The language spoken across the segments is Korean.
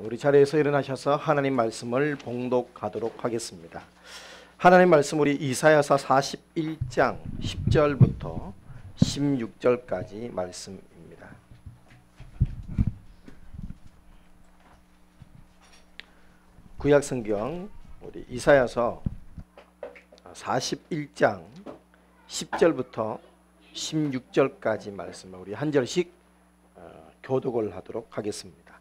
우리 자리에서 일어나셔서 하나님 말씀을 봉독하도록 하겠습니다. 하나님 말씀 우리 이사야서 41장 10절부터 16절까지 말씀입니다. 구약성경 우리 이사야서 41장 10절부터 16절까지 말씀을 우리 한 절씩 교독을 하도록 하겠습니다.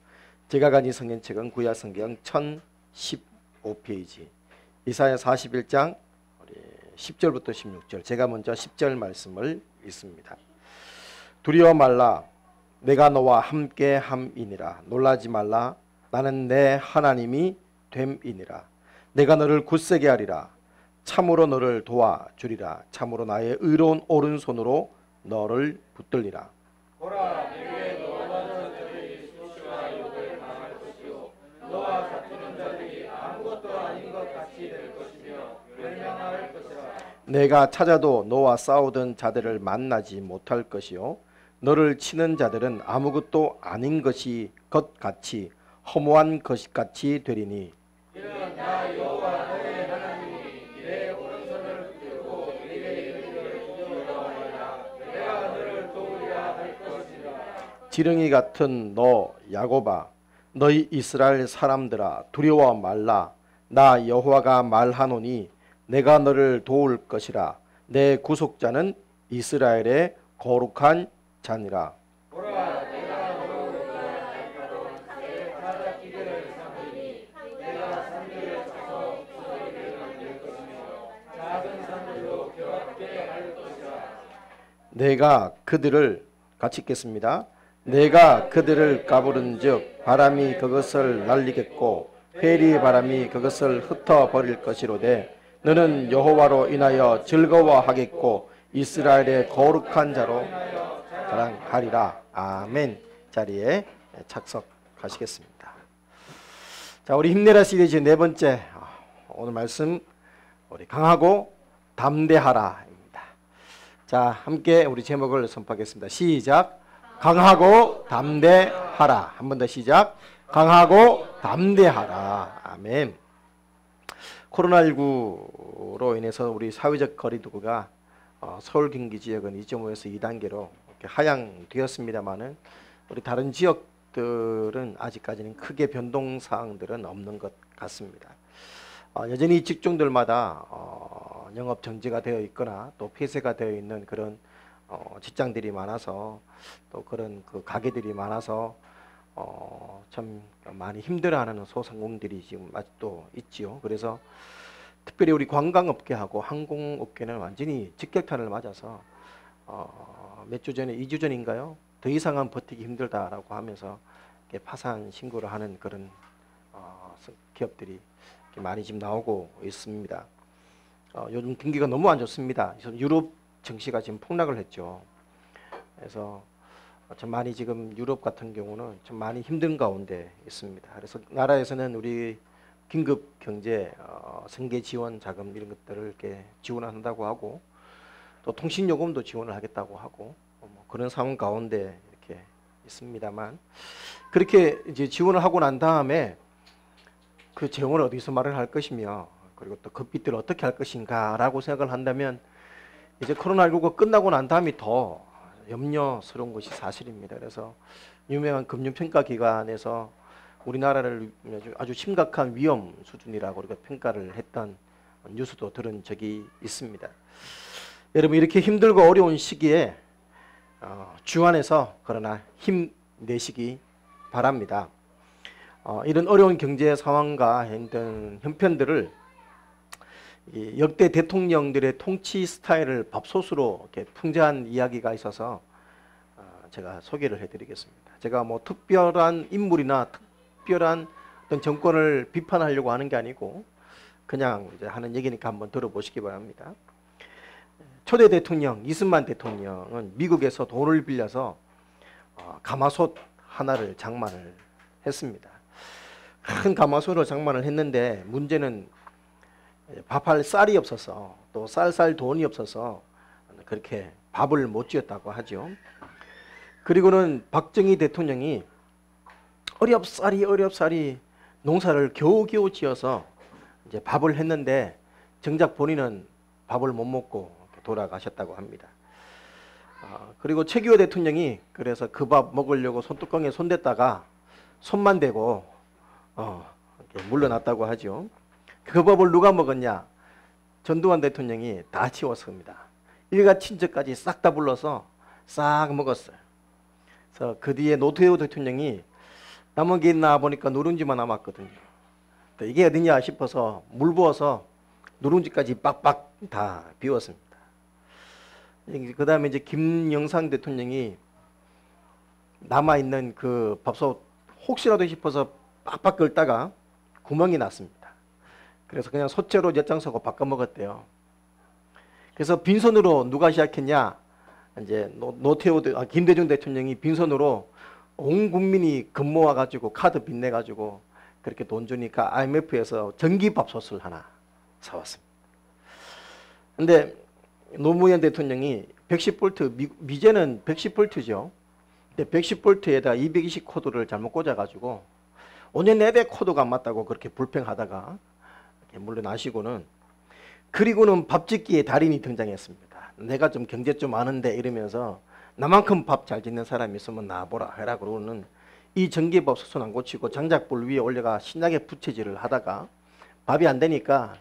제가 가진 성경책은 구약성경 1015페이지 이사야 41장 10절부터 16절, 제가 먼저 10절 말씀을 읽습니다. 두려워 말라, 내가 너와 함께 함이니라. 놀라지 말라, 나는 내 하나님이 됨이니라. 내가 너를 굳세게 하리라. 참으로 너를 도와주리라. 참으로 나의 의로운 오른손으로 너를 붙들리라. 보라, 내게 너와 자들이 수치와 욕을 당할 것이요 너와 다투는 자들이 아무것도 아닌 것 같이 될 것이며 멸망할 것이라. 내가 찾아도 너와 싸우던 자들을 만나지 못할 것이요 너를 치는 자들은 아무것도 아닌 것이 것 같이 허무한 것 같이 되리니. 이는 나 여호와 너의 하나님이 내 오른손을 붙들고 내게 이르기를 두려워하리라. 내가 너를 도우리라 할 것이라. 지렁이 같은 너 야곱아, 너희 이스라엘 사람들아, 두려워 말라. 나 여호와가 말하노니 내가 너를 도울 것이라. 내 구속자는 이스라엘의 거룩한 자니라. 보라, 내가 너로 할까도 내 바다 기대를 삼으니 내가 산들을 쳐서 부서지게 만들 것이며 작은 산들로 결합게 할 것이라. 내가 그들을 같이 읽겠습니다. 내가 그들을 까부른즉 바람이 그것을 날리겠고 회리 바람이 그것을 흩어버릴 것이로되 너는 여호와로 인하여 즐거워하겠고 이스라엘의 거룩한 자로 자랑하리라. 아멘. 자리에 착석하시겠습니다. 자, 우리 힘내라 시리즈 네 번째 오늘 말씀 우리 강하고 담대하라입니다. 자, 함께 우리 제목을 선포하겠습니다. 시작. 강하고 담대하라. 한 번 더 시작. 강하고 담대하라. 아멘. 코로나19로 인해서 우리 사회적 거리두기가 서울 경기 지역은 2.5에서 2단계로 이렇게 하향되었습니다만은 우리 다른 지역들은 아직까지는 크게 변동 사항들은 없는 것 같습니다. 여전히 직종들마다 영업 정지가 되어 있거나 또 폐쇄가 되어 있는 그런 직장들이 많아서 또 그런 그 가게들이 많아서 참 많이 힘들어하는 소상공인들이 지금 아직도 있지요. 그래서 특별히 우리 관광업계하고 항공업계는 완전히 직격탄을 맞아서 몇 주 전에 2주 전인가요? 더 이상은 버티기 힘들다라고 하면서 파산 신고를 하는 그런 기업들이 많이 지금 나오고 있습니다. 요즘 경기가 너무 안 좋습니다. 유럽 증시가 지금 폭락을 했죠. 그래서 좀 많이 지금 유럽 같은 경우는 좀 많이 힘든 가운데 있습니다. 그래서 나라에서는 우리 긴급 경제 생계 지원 자금 이런 것들을 이렇게 지원한다고 하고 또 통신 요금도 지원을 하겠다고 하고 그런 상황 가운데 이렇게 있습니다만 그렇게 이제 지원을 하고 난 다음에 그 재원을 어디서 마련할 것이며 그리고 또 그 빚들을 어떻게 할 것인가라고 생각을 한다면 이제 코로나19가 끝나고 난 다음이 더 염려스러운 것이 사실입니다. 그래서 유명한 금융평가기관에서 우리나라를 아주 심각한 위험 수준이라고 우리가 평가를 했던 뉴스도 들은 적이 있습니다. 여러분, 이렇게 힘들고 어려운 시기에 주 안에서 그러나 힘내시기 바랍니다. 이런 어려운 경제 상황과 힘든 형편들을 역대 대통령들의 통치 스타일을 밥솥으로 이렇게 풍자한 이야기가 있어서 제가 소개를 해드리겠습니다. 제가 뭐 특별한 인물이나 특별한 어떤 정권을 비판하려고 하는 게 아니고 그냥 이제 하는 얘기니까 한번 들어보시기 바랍니다. 초대 대통령 이승만 대통령은 미국에서 돈을 빌려서 가마솥 하나를 장만을 했습니다. 큰 가마솥으로 장만을 했는데 문제는 밥할 쌀이 없어서 또 쌀 돈이 없어서 그렇게 밥을 못 지었다고 하죠. 그리고는 박정희 대통령이 어렵사리 농사를 겨우겨우 지어서 이제 밥을 했는데 정작 본인은 밥을 못 먹고 돌아가셨다고 합니다. 그리고 최규호 대통령이 그래서 그 밥 먹으려고 손뚜껑에 손댔다가 손만 대고 이렇게 물러났다고 하죠. 그 밥을 누가 먹었냐? 전두환 대통령이 다 치웠습니다. 일가 친척까지 싹 다 불러서 싹 먹었어요. 그래서 그 뒤에 노태우 대통령이 남은 게 있나 보니까 누룽지만 남았거든요. 이게 어디냐 싶어서 물 부어서 누룽지까지 빡빡 다 비웠습니다. 그 다음에 이제 김영삼 대통령이 남아있는 그 밥솥 혹시라도 싶어서 빡빡 끓다가 구멍이 났습니다. 그래서 그냥 소째로 엿장 서고 바꿔 먹었대요. 그래서 빈손으로 누가 시작했냐? 이제 김대중 대통령이 빈손으로 온 국민이 금모아 가지고 카드 빚내 가지고 그렇게 돈 주니까 IMF에서 전기밥솥을 하나 사왔습니다. 근데 노무현 대통령이 110V 미제는 110V죠. 근데 110V에다 220 코드를 잘못 꽂아 가지고 5년 내내 코드가 안 맞다고 그렇게 불평하다가 물러나시고는, 그리고는 밥짓기의 달인이 등장했습니다. 내가 좀 경제 좀 아는데 이러면서 나만큼 밥 잘 짓는 사람이 있으면 나와보라 해라 그러고는 이 전기밥솥은 안 고치고 장작불 위에 올려가 신나게 부채질을 하다가 밥이 안 되니까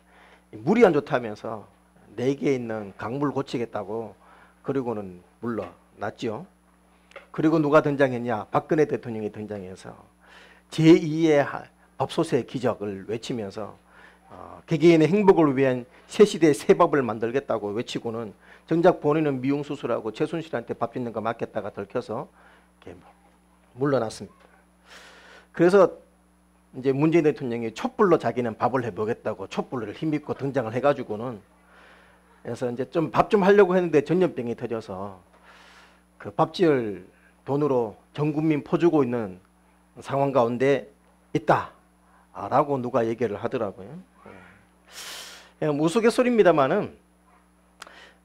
물이 안 좋다면서 4개에 있는 강물 고치겠다고 그리고는 물러났죠. 그리고 누가 등장했냐? 박근혜 대통령이 등장해서 제2의 밥솥의 기적을 외치면서 개개인의 행복을 위한 새시대 새밥을 만들겠다고 외치고는 정작 본인은 미용 수술하고 최순실한테 밥 짓는 거 맡겠다가 들켜서 이렇게 물러났습니다. 그래서 이제 문재인 대통령이 촛불로 자기는 밥을 해보겠다고 촛불을 힘입고 등장을 해가지고는, 그래서 이제 좀 밥 좀 하려고 했는데 전염병이 터져서 그 밥 지을 돈으로 전 국민 퍼주고 있는 상황 가운데 있다라고 누가 얘기를 하더라고요. 우스갯소리입니다만은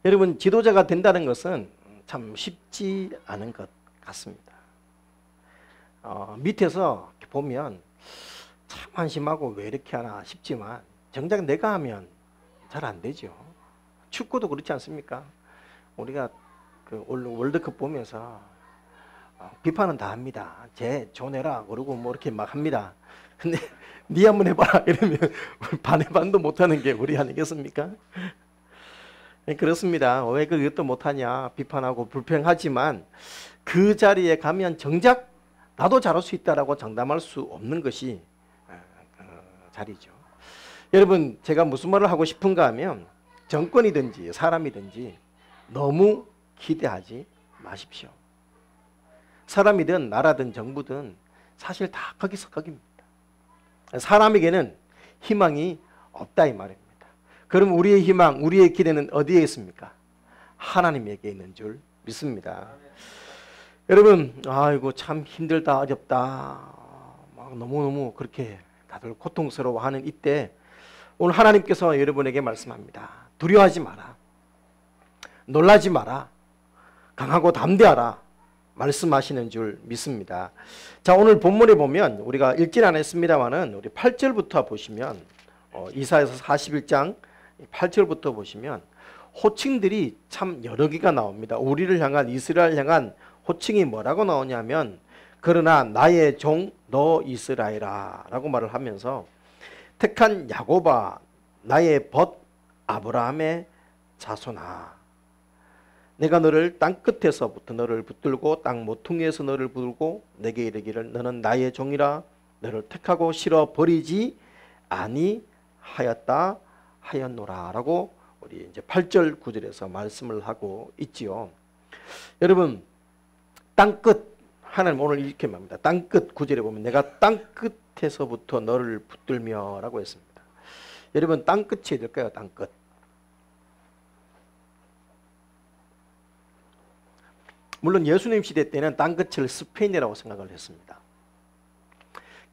여러분, 지도자가 된다는 것은 참 쉽지 않은 것 같습니다. 밑에서 보면 참 한심하고 왜 이렇게 하나 싶지만 정작 내가 하면 잘 안 되죠. 축구도 그렇지 않습니까? 우리가 그 월드컵 보면서 비판은 다 합니다. 쟤 조내라 그러고 뭐 이렇게 막 합니다. 근데 니 한번 해봐라 이러면 반의 반도 못하는 게 우리 아니겠습니까? 그렇습니다. 왜 그것도 못하냐 비판하고 불평하지만 그 자리에 가면 정작 나도 잘할 수 있다라고 장담할 수 없는 것이 자리죠. 여러분, 제가 무슨 말을 하고 싶은가 하면 정권이든지 사람이든지 너무 기대하지 마십시오. 사람이든 나라든 정부든 사실 다 거기서 거기입니다. 사람에게는 희망이 없다 이 말입니다. 그럼 우리의 희망, 우리의 기대는 어디에 있습니까? 하나님에게 있는 줄 믿습니다. 여러분, 아이고 참 힘들다, 어렵다, 막 너무너무 그렇게 다들 고통스러워하는 이때 오늘 하나님께서 여러분에게 말씀합니다. 두려워하지 마라. 놀라지 마라. 강하고 담대하라. 말씀하시는 줄 믿습니다. 자, 오늘 본문에 보면 우리가 읽진 않았습니다만은 우리 8절부터 보시면 이사야서 41장 8절부터 보시면 호칭들이 참 여러 개가 나옵니다. 우리를 향한, 이스라엘 향한 호칭이 뭐라고 나오냐면 그러나 나의 종 너 이스라엘아 라고 말을 하면서 택한 야곱아 나의 벗 아브라함의 자손아 내가 너를 땅끝에서부터 너를 붙들고 땅 모퉁이에서 너를 부르고 내게 이르기를 너는 나의 종이라 너를 택하고 실어 버리지 아니하였다 하였노라 라고 우리 이제 8절 9절에서 말씀을 하고 있지요. 여러분, 땅끝 하나님 오늘 이렇게 말합니다. 땅끝 9절에 보면 내가 땅끝에서부터 너를 붙들며 라고 했습니다. 여러분, 땅끝이 어딜까요? 땅끝. 물론 예수님 시대 때는 땅끝을 스페인이라고 생각을 했습니다.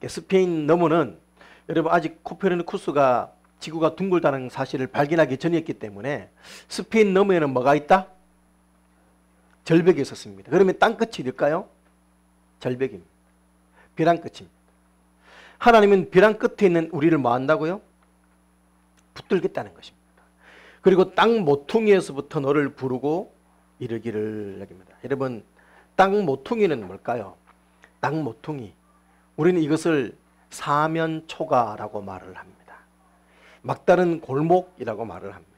스페인 너머는 여러분 아직 코페르니쿠스가 지구가 둥글다는 사실을 발견하기 전이었기 때문에 스페인 너머에는 뭐가 있다? 절벽이 있었습니다. 그러면 땅끝이 어딜까요? 절벽입니다. 벼랑 끝입니다. 하나님은 벼랑 끝에 있는 우리를 뭐 한다고요? 붙들겠다는 것입니다. 그리고 땅 모퉁이에서부터 너를 부르고 이르기를 여깁니다. 여러분, 땅 모퉁이는 뭘까요? 땅 모퉁이. 우리는 이것을 사면초가라고 말을 합니다. 막다른 골목이라고 말을 합니다.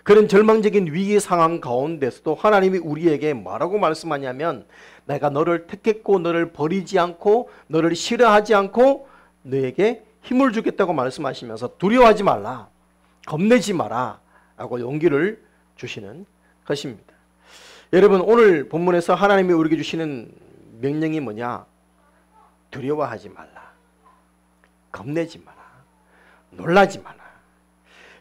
그런 절망적인 위기 상황 가운데서도 하나님이 우리에게 뭐라고 말씀하냐면 내가 너를 택했고 너를 버리지 않고 너를 싫어하지 않고 너에게 힘을 주겠다고 말씀하시면서 두려워하지 말라, 겁내지 마라 라고 용기를 주시는 것입니다. 여러분, 오늘 본문에서 하나님이 우리에게 주시는 명령이 뭐냐? 두려워하지 말라, 겁내지 마라, 놀라지 마라.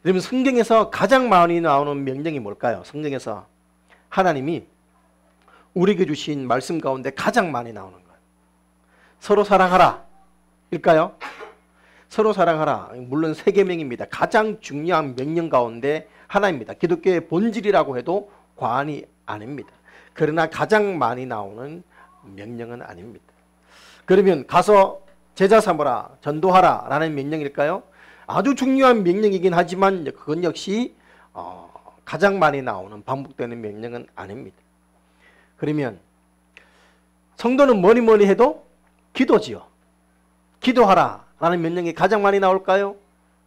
여러분, 성경에서 가장 많이 나오는 명령이 뭘까요? 성경에서 하나님이 우리에게 주신 말씀 가운데 가장 많이 나오는 것, 서로 사랑하라 일까요? 서로 사랑하라. 물론 세 계명입니다. 가장 중요한 명령 가운데 하나입니다. 기독교의 본질이라고 해도 과언이 아닙니다. 그러나 가장 많이 나오는 명령은 아닙니다. 그러면 가서 제자 삼으라, 전도하라 라는 명령일까요? 아주 중요한 명령이긴 하지만 그건 역시 가장 많이 나오는 반복되는 명령은 아닙니다. 그러면 성도는 뭐니 해도 기도지요. 기도하라 라는 명령이 가장 많이 나올까요?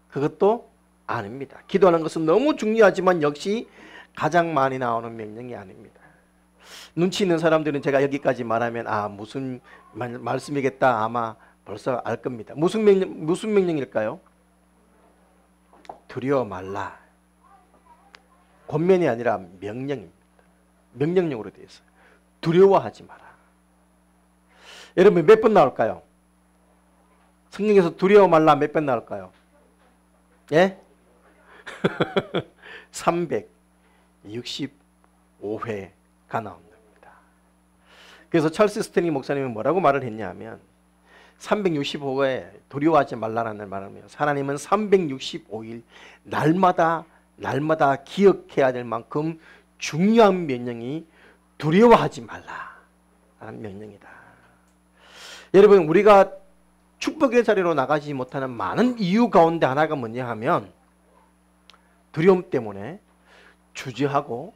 그것도 아닙니다. 기도하는 것은 너무 중요하지만 역시 가장 많이 나오는 명령이 아닙니다. 눈치 있는 사람들은 제가 여기까지 말하면 무슨 말씀이겠다 아마 벌써 알 겁니다. 무슨 명령일까요? 두려워 말라. 권면이 아니라 명령입니다. 명령형으로 되어 있어요. 두려워하지 마라. 여러분, 몇 번 나올까요? 성경에서 두려워 말라 몇 번 나올까요? 예? 365회가 나옵니다. 그래서 찰스 스탠리 목사님은 뭐라고 말을 했냐면 365회 두려워하지 말라라는 말을 하며 하나님은 365일 날마다 기억해야 될 만큼 중요한 명령이 두려워하지 말라라는 명령이다. 여러분, 우리가 축복의 자리로 나가지 못하는 많은 이유 가운데 하나가 뭐냐 하면 두려움 때문에 주저하고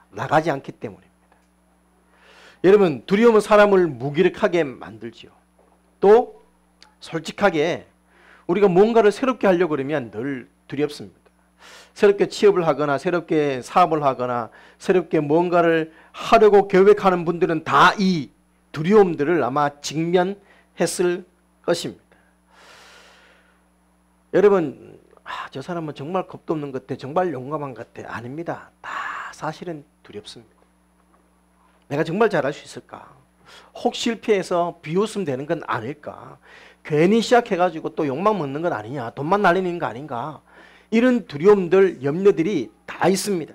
나가지 않기 때문입니다. 여러분, 두려움은 사람을 무기력하게 만들지요. 또 솔직하게 우리가 뭔가를 새롭게 하려고 그러면 늘 두렵습니다. 새롭게 취업을 하거나 새롭게 사업을 하거나 새롭게 뭔가를 하려고 계획하는 분들은 다 이 두려움들을 아마 직면했을 것입니다. 여러분, 저 사람은 정말 겁도 없는 것 같아, 정말 용감한 것 같아. 아닙니다. 다 사실은 두렵습니다. 내가 정말 잘할 수 있을까? 혹 실패해서 비웃음 되는 건 아닐까? 괜히 시작해가지고 또 욕망 먹는 건 아니냐? 돈만 날리는 거 아닌가? 이런 두려움들, 염려들이 다 있습니다.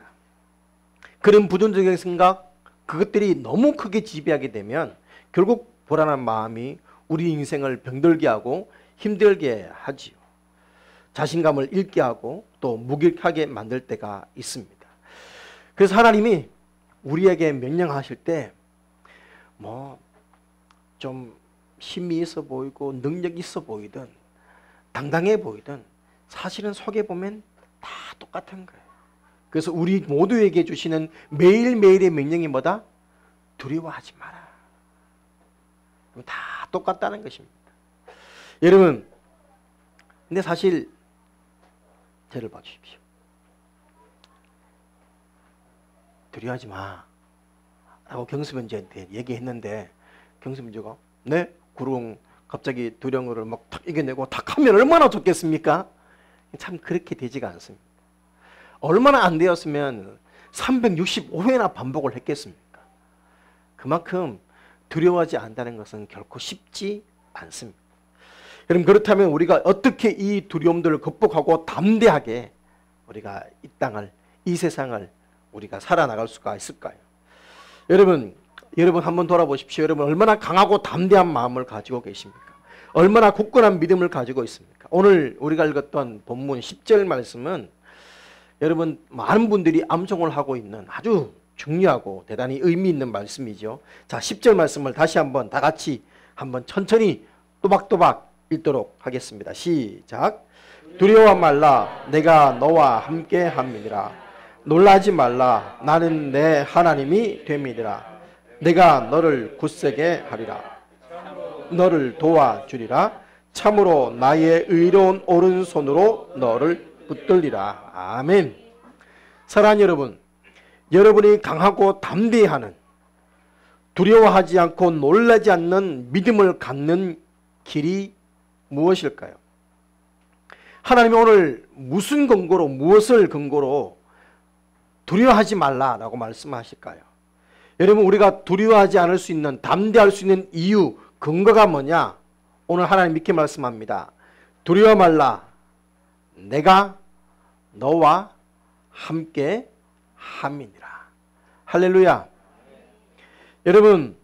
그런 부정적인 생각, 그것들이 너무 크게 지배하게 되면 결국 불안한 마음이 우리 인생을 병들게 하고 힘들게 하지요. 자신감을 잃게 하고 또 무기력하게 만들 때가 있습니다. 그래서 하나님이 우리에게 명령하실 때 좀 힘이 있어 보이고 능력이 있어 보이든 당당해 보이든 사실은 속에 보면 다 똑같은 거예요. 그래서 우리 모두에게 주시는 매일매일의 명령이 뭐다? 두려워하지 마라. 다 똑같다는 것입니다. 여러분, 근데 사실 저를 봐주십시오. 두려워하지 마 라고 경수변제한테 얘기했는데 경수변제가 네? 구름 갑자기 두려움을 막 탁 이겨내고 탁 하면 얼마나 좋겠습니까? 참 그렇게 되지가 않습니다. 얼마나 안 되었으면 365회나 반복을 했겠습니까? 그만큼 두려워하지 않는다는 것은 결코 쉽지 않습니다. 여러분, 그렇다면 우리가 어떻게 이 두려움들을 극복하고 담대하게 우리가 이 땅을, 이 세상을 우리가 살아나갈 수가 있을까요? 여러분 한번 돌아보십시오. 여러분 얼마나 강하고 담대한 마음을 가지고 계십니까? 얼마나 굳건한 믿음을 가지고 있습니까? 오늘 우리가 읽었던 본문 10절 말씀은 여러분 많은 분들이 암송을 하고 있는 아주 중요하고 대단히 의미 있는 말씀이죠. 자, 10절 말씀을 다시 한번 다 같이 한번 천천히 또박또박 읽도록 하겠습니다. 시작. 두려워 말라. 내가 너와 함께 함이니라. 놀라지 말라. 나는 내 하나님이 됨이니라. 내가 너를 굳세게 하리라. 너를 도와주리라. 참으로 나의 의로운 오른손으로 너를 붙들리라. 아멘. 사랑하는 여러분, 여러분이 강하고 담대하는, 두려워하지 않고 놀라지 않는 믿음을 갖는 길이 무엇일까요? 하나님이 오늘 무슨 근거로, 무엇을 근거로 두려워하지 말라라고 말씀하실까요? 여러분, 우리가 두려워하지 않을 수 있는, 담대할 수 있는 이유, 근거가 뭐냐? 오늘 하나님 이렇게 말씀합니다. 두려워 말라. 내가 너와 함께 함이니라. 할렐루야. 여러분,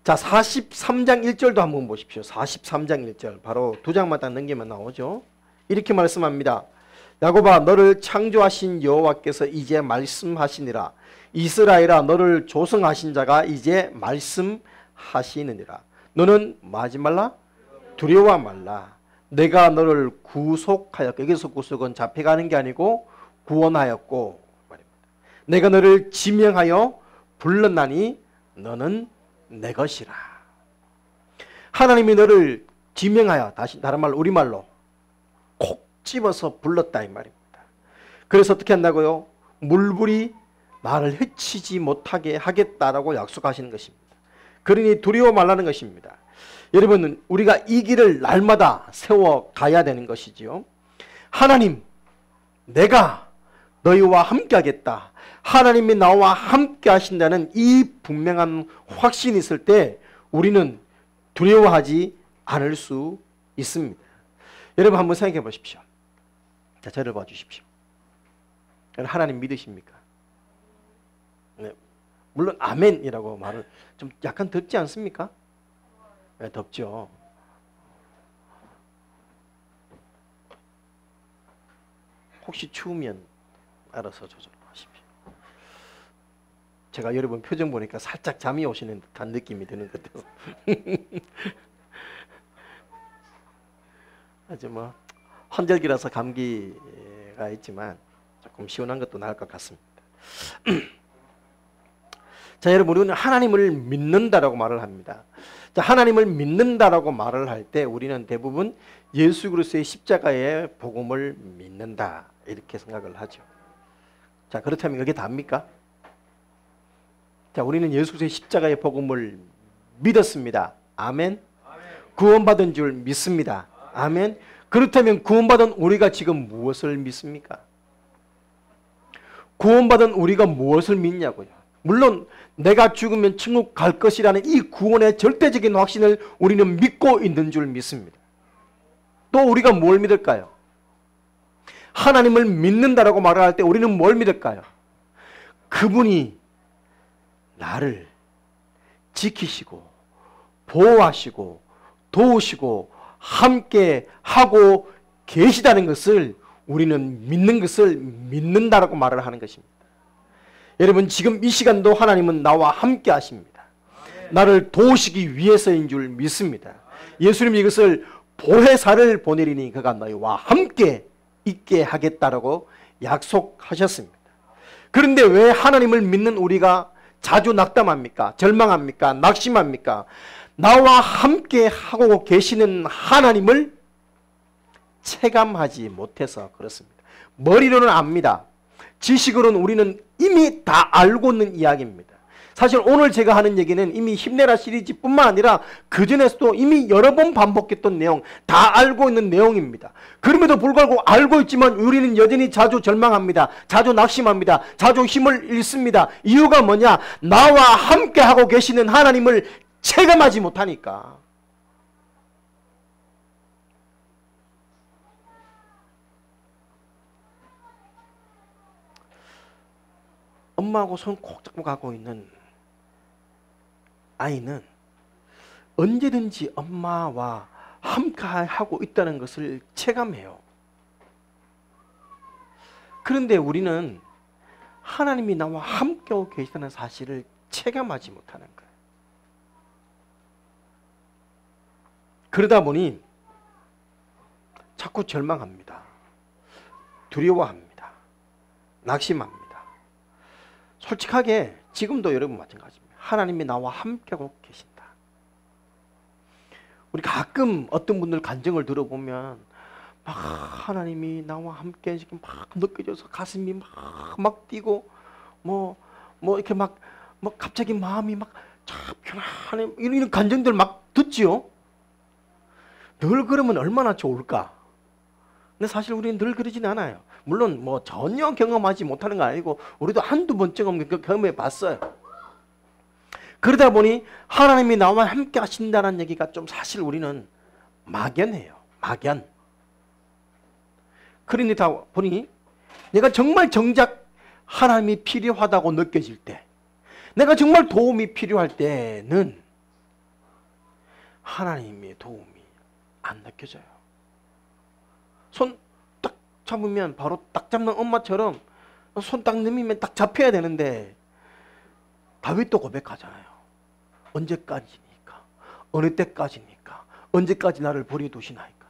자, 43장 1절도 한번 보십시오. 43장 1절. 바로 두 장만 딱 넘기면 나오죠. 이렇게 말씀합니다. 야곱아, 너를 창조하신 여호와께서 이제 말씀하시니라. 이스라엘아, 너를 조성하신 자가 이제 말씀하시느니라. 너는 뭐하지 말라? 두려워 말라. 내가 너를 구속하였고, 여기서 구속은 잡혀가는 게 아니고 구원하였고 말입니다. 내가 너를 지명하여 불렀나니 너는 내 것이라. 하나님이 너를 지명하여, 다시 다른 말로 우리말로 콕 집어서 불렀다 이 말입니다. 그래서 어떻게 한다고요? 물불이 나를 해치지 못하게 하겠다라고 약속하시는 것입니다. 그러니 두려워 말라는 것입니다. 여러분, 우리가 이 길을 날마다 세워 가야 되는 것이지요. 하나님, 내가 너희와 함께 하겠다. 하나님이 나와 함께 하신다는 이 분명한 확신이 있을 때 우리는 두려워하지 않을 수 있습니다. 여러분, 한번 생각해 보십시오. 자, 저를 봐주십시오. 하나님 믿으십니까? 네. 물론 아멘이라고 말을 좀 약간 덥지 않습니까? 네, 덥죠. 혹시 추우면 알아서 조절하십시오. 제가 여러분 표정 보니까 살짝 잠이 오시는 듯한 느낌이 드는 것 같아서. 아주 뭐 환절기라서 감기가 있지만 조금 시원한 것도 나을 것 같습니다. 자, 여러분, 우리는 하나님을 믿는다라고 말을 합니다. 자, 하나님을 믿는다라고 말을 할 때 우리는 대부분 예수 그리스도의 십자가의 복음을 믿는다 이렇게 생각을 하죠. 자, 그렇다면 이게 답니까? 자, 우리는 예수 그리스도의 십자가의 복음을 믿었습니다. 아멘. 구원받은 줄 믿습니다. 아멘. 그렇다면 구원받은 우리가 지금 무엇을 믿습니까? 구원받은 우리가 무엇을 믿냐고요. 물론 내가 죽으면 천국 갈 것이라는 이 구원의 절대적인 확신을 우리는 믿고 있는 줄 믿습니다. 또 우리가 뭘 믿을까요? 하나님을 믿는다라고 말할 때 우리는 뭘 믿을까요? 그분이 나를 지키시고 보호하시고 도우시고 함께 하고 계시다는 것을 우리는 믿는 것을 믿는다라고 말을 하는 것입니다. 여러분, 지금 이 시간도 하나님은 나와 함께 하십니다. 나를 도우시기 위해서인 줄 믿습니다. 예수님이 이것을 보혜사를 보내리니 그가 너희와 함께 있게 하겠다라고 약속하셨습니다. 그런데 왜 하나님을 믿는 우리가 자주 낙담합니까? 절망합니까? 낙심합니까? 나와 함께 하고 계시는 하나님을 체감하지 못해서 그렇습니다. 머리로는 압니다. 지식으로는 우리는 이미 다 알고 있는 이야기입니다. 사실 오늘 제가 하는 얘기는 이미 힘내라 시리즈뿐만 아니라 그전에서도 이미 여러 번 반복했던 내용, 다 알고 있는 내용입니다. 그럼에도 불구하고 알고 있지만 우리는 여전히 자주 절망합니다. 자주 낙심합니다. 자주 힘을 잃습니다. 이유가 뭐냐? 나와 함께 하고 계시는 하나님을 체감하지 못하니까. 엄마하고 손 꼭 잡고 가고 있는 아이는 언제든지 엄마와 함께하고 있다는 것을 체감해요. 그런데 우리는 하나님이 나와 함께하고 계시다는 사실을 체감하지 못하는 거예요. 그러다 보니 자꾸 절망합니다. 두려워합니다. 낙심합니다. 솔직하게 지금도 여러분 마찬가지입니다. 하나님이 나와 함께하고 계신다. 우리 가끔 어떤 분들 간증을 들어보면 막 하나님이 나와 함께 막 느껴져서 가슴이 막 뛰고 뭐 이렇게 막 갑자기 마음이 막 참 편안해 이런 간증들 막 듣지요. 늘 그러면 얼마나 좋을까. 근데 사실 우리는 늘 그러진 않아요. 물론 뭐 전혀 경험하지 못하는 건 아니고 우리도 한두 번쯤 경험해 봤어요. 그러다 보니 하나님이 나와 함께 하신다는 얘기가 좀 사실 우리는 막연해요. 막연. 그러다 보니 내가 정말 정작 하나님이 필요하다고 느껴질 때, 내가 정말 도움이 필요할 때는 하나님의 도움이 안 느껴져요. 손 딱 잡으면 바로 딱 잡는 엄마처럼 손 딱 내밀면 딱 잡혀야 되는데, 다윗도 고백하잖아요. 언제까지니까? 어느 때까지니까? 언제까지 나를 버려두시나이까?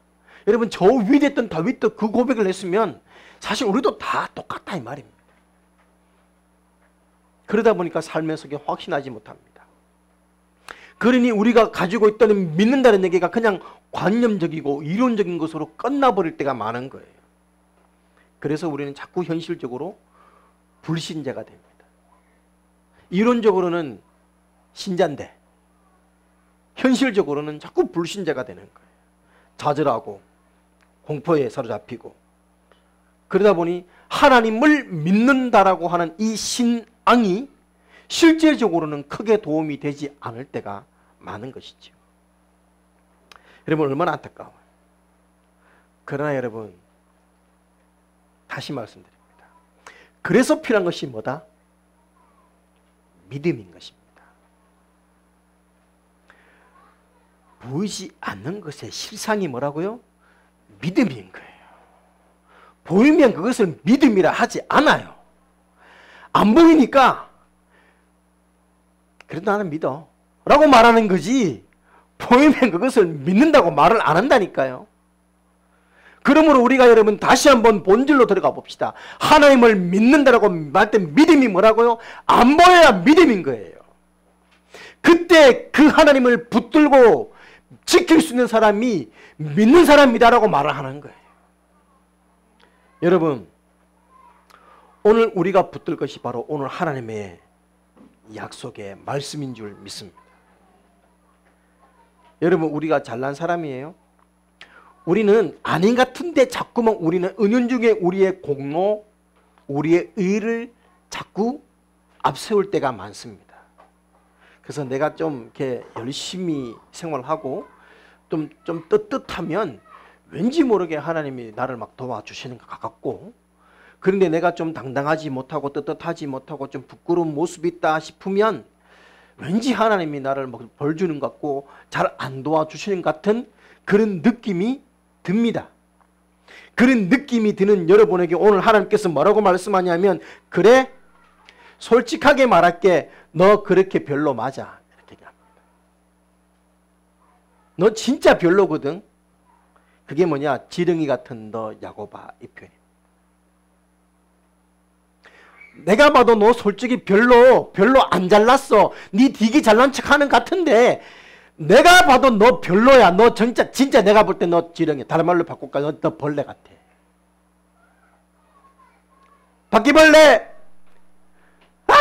여러분, 저 위대했던 다윗도 그 고백을 했으면 사실 우리도 다 똑같다 이 말입니다. 그러다 보니까 삶의 속에 확신하지 못합니다. 그러니 우리가 가지고 있다는 믿는다는 얘기가 그냥 관념적이고 이론적인 것으로 끝나버릴 때가 많은 거예요. 그래서 우리는 자꾸 현실적으로 불신자가 됩니다. 이론적으로는 신자인데 현실적으로는 자꾸 불신자가 되는 거예요. 좌절하고 공포에 사로잡히고, 그러다 보니 하나님을 믿는다라고 하는 이 신앙이 실제적으로는 크게 도움이 되지 않을 때가 많은 것이죠. 여러분, 얼마나 안타까워요. 그러나 여러분, 다시 말씀드립니다. 그래서 필요한 것이 뭐다? 믿음인 것입니다. 보이지 않는 것의 실상이 뭐라고요? 믿음인 거예요. 보이면 그것을 믿음이라 하지 않아요. 안 보이니까 그래도 나는 믿어 라고 말하는 거지, 보이면 그것을 믿는다고 말을 안 한다니까요. 그러므로 우리가 여러분 다시 한번 본질로 들어가 봅시다. 하나님을 믿는다라고 말 때 믿음이 뭐라고요? 안 보여야 믿음인 거예요. 그때 그 하나님을 붙들고 지킬 수 있는 사람이 믿는 사람이다라고 말을 하는 거예요. 여러분, 오늘 우리가 붙들 것이 바로 오늘 하나님의 약속의 말씀인 줄 믿습니다. 여러분, 우리가 잘난 사람이에요? 우리는 아닌 같은데 자꾸만 우리는 은연중에 우리의 공로, 우리의 의를 자꾸 앞세울 때가 많습니다. 그래서 내가 좀 이렇게 열심히 생활하고 좀 떳떳하면 왠지 모르게 하나님이 나를 막 도와주시는 것 같고, 그런데 내가 좀 당당하지 못하고 떳떳하지 못하고 좀 부끄러운 모습이 있다 싶으면 왠지 하나님이 나를 막 벌 주는 것 같고 잘 안 도와주시는 것 같은 그런 느낌이 듭니다. 그런 느낌이 드는 여러분에게 오늘 하나님께서 뭐라고 말씀하냐면, 그래, 솔직하게 말할게, 너 그렇게 별로 맞아, 이렇게 얘기합니다. 너 진짜 별로거든. 그게 뭐냐? 지렁이 같은 너 야고바, 이 표현입니다. 내가 봐도 너 솔직히 별로 안 잘났어. 네 되게 잘난 척하는 것 같은데 내가 봐도 너 별로야. 너 진짜 내가 볼 때 너 지렁이. 다른 말로 바꿀까? 너 벌레 같아. 바퀴벌레. 아!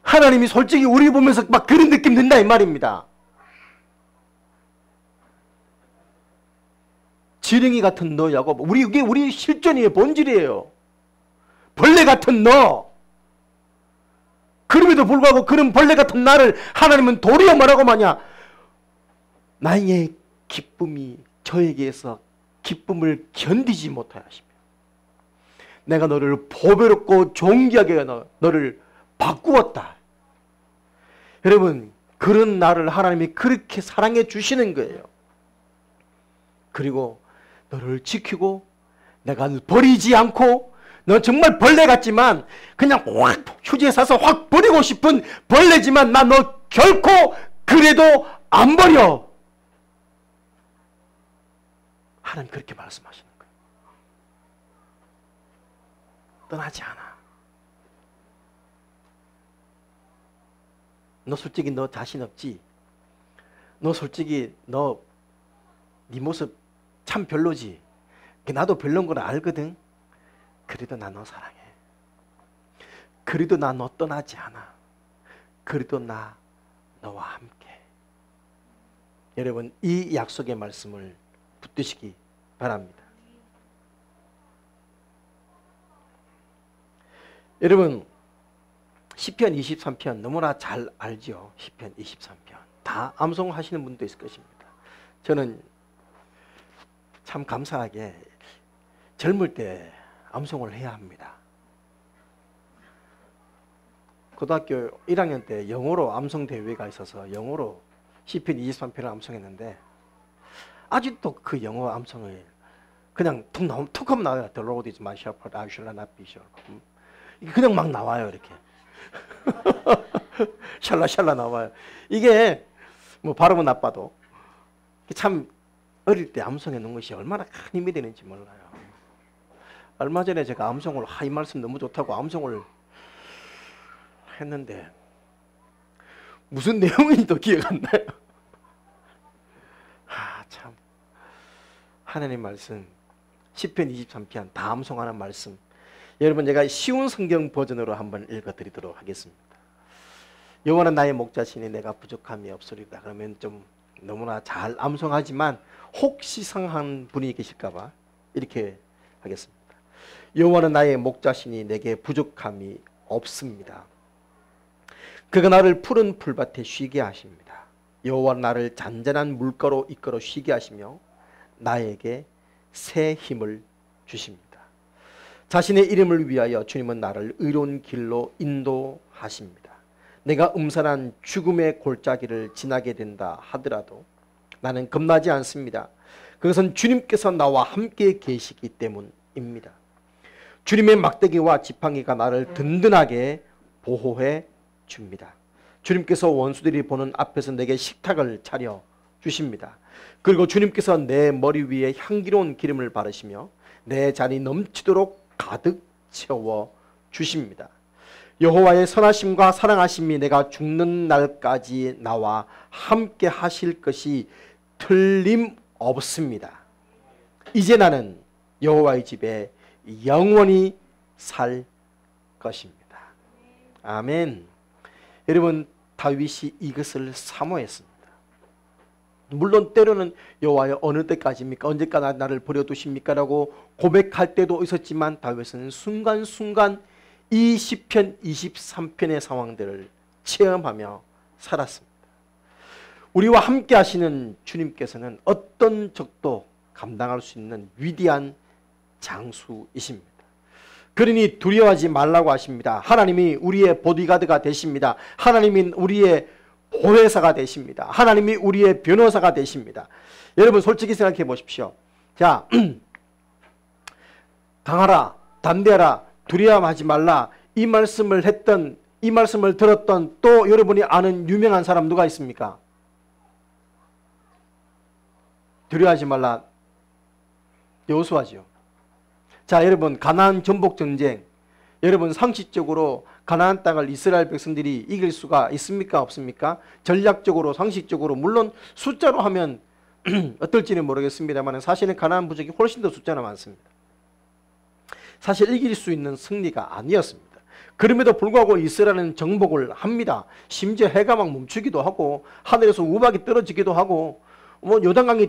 하나님이 솔직히 우리 보면서 막 그런 느낌 든다 이 말입니다. 지렁이 같은 너 야고보. 이게 우리 실존이에요. 본질이에요. 벌레 같은 너. 그럼에도 불구하고 그런 벌레 같은 나를 하나님은 도리어 뭐라고 하냐? 나의 기쁨이 저에게서 기쁨을 견디지 못하여 하시며 내가 너를 보배롭고 존귀하게 너를 바꾸었다. 여러분, 그런 나를 하나님이 그렇게 사랑해 주시는 거예요. 그리고 너를 지키고 내가 버리지 않고, 너 정말 벌레 같지만 그냥 확 휴지에 싸서 확 버리고 싶은 벌레지만 나 너 결코 그래도 안 버려. 하나님 그렇게 말씀하시는 거예요. 떠나지 않아. 너 솔직히 너 자신 없지? 너 솔직히 네 모습 참 별로지? 나도 별로인 걸 알거든. 그래도 나 너 사랑해. 그래도 나 너 떠나지 않아. 그래도 나 너와 함께. 여러분 이 약속의 말씀을 붙드시기 바랍니다. 여러분 시편 23편 너무나 잘 알죠. 시편 23편 다 암송하시는 분도 있을 것입니다. 저는 참 감사하게 젊을 때 암송을 해야 합니다. 고등학교 1학년 때 영어로 암송 대회가 있어서 영어로 시편 23편을 암송했는데 아직도 그 영어 암송을 그냥 툭 하면 나와요. The Lord is my shepherd, I shall not be shaken. 그냥 막 나와요. 이렇게 샬라샬라 나와요. 이게 뭐 발음은 나빠도 참 어릴 때 암송해 놓은 것이 얼마나 큰 힘이 되는지 몰라요. 얼마 전에 제가 암송을 이 말씀 너무 좋다고 암송을 했는데 무슨 내용인지도 기억 안 나요. 참 하나님 말씀 시편 23편 다 암송하는 말씀, 여러분 제가 쉬운 성경 버전으로 한번 읽어드리도록 하겠습니다. 여호와는 나의 목자시니 내가 부족함이 없으리다. 그러면 좀 너무나 잘 암송하지만 혹시 이상한 분이 계실까봐 이렇게 하겠습니다. 여호와는 나의 목자시니 내게 부족함이 없습니다. 그가 나를 푸른 풀밭에 쉬게 하십니다. 여호와는 나를 잔잔한 물가로 이끌어 쉬게 하시며 나에게 새 힘을 주십니다. 자신의 이름을 위하여 주님은 나를 의로운 길로 인도하십니다. 내가 음산한 죽음의 골짜기를 지나게 된다 하더라도 나는 겁나지 않습니다. 그것은 주님께서 나와 함께 계시기 때문입니다. 주님의 막대기와 지팡이가 나를 든든하게 보호해 줍니다. 주님께서 원수들이 보는 앞에서 내게 식탁을 차려 주십니다. 그리고 주님께서 내 머리 위에 향기로운 기름을 바르시며 내 잔이 넘치도록 가득 채워 주십니다. 여호와의 선하심과 사랑하심이 내가 죽는 날까지 나와 함께 하실 것이 틀림없습니다. 이제 나는 여호와의 집에 영원히 살 것입니다. 아멘. 여러분 다윗이 이것을 사모했습니다. 물론 때로는 여호와여 어느 때까지입니까? 언제까지 나를 버려두십니까? 라고 고백할 때도 있었지만 다윗은 순간순간 이 시편 23편의 상황들을 체험하며 살았습니다. 우리와 함께 하시는 주님께서는 어떤 적도 감당할 수 있는 위대한 장수이십니다. 그러니 두려워하지 말라고 하십니다. 하나님이 우리의 보디가드가 되십니다. 하나님이 우리의 보혜사가 되십니다. 하나님이 우리의 변호사가 되십니다. 여러분 솔직히 생각해 보십시오. 자, 강하라, 담대하라, 두려워하지 말라, 이 말씀을 들었던 또 여러분이 아는 유명한 사람 누가 있습니까? 두려워하지 말라, 여호수아죠. 자, 여러분 가나안 전복 전쟁, 여러분 상식적으로 가나안 땅을 이스라엘 백성들이 이길 수가 있습니까? 없습니까? 전략적으로 상식적으로 물론 숫자로 하면 어떨지는 모르겠습니다만 사실은 가나안 부족이 훨씬 더 숫자가 많습니다. 사실 이길 수 있는 승리가 아니었습니다. 그럼에도 불구하고 이스라엘은 정복을 합니다. 심지어 해가 막 멈추기도 하고 하늘에서 우박이 떨어지기도 하고 뭐 요단강이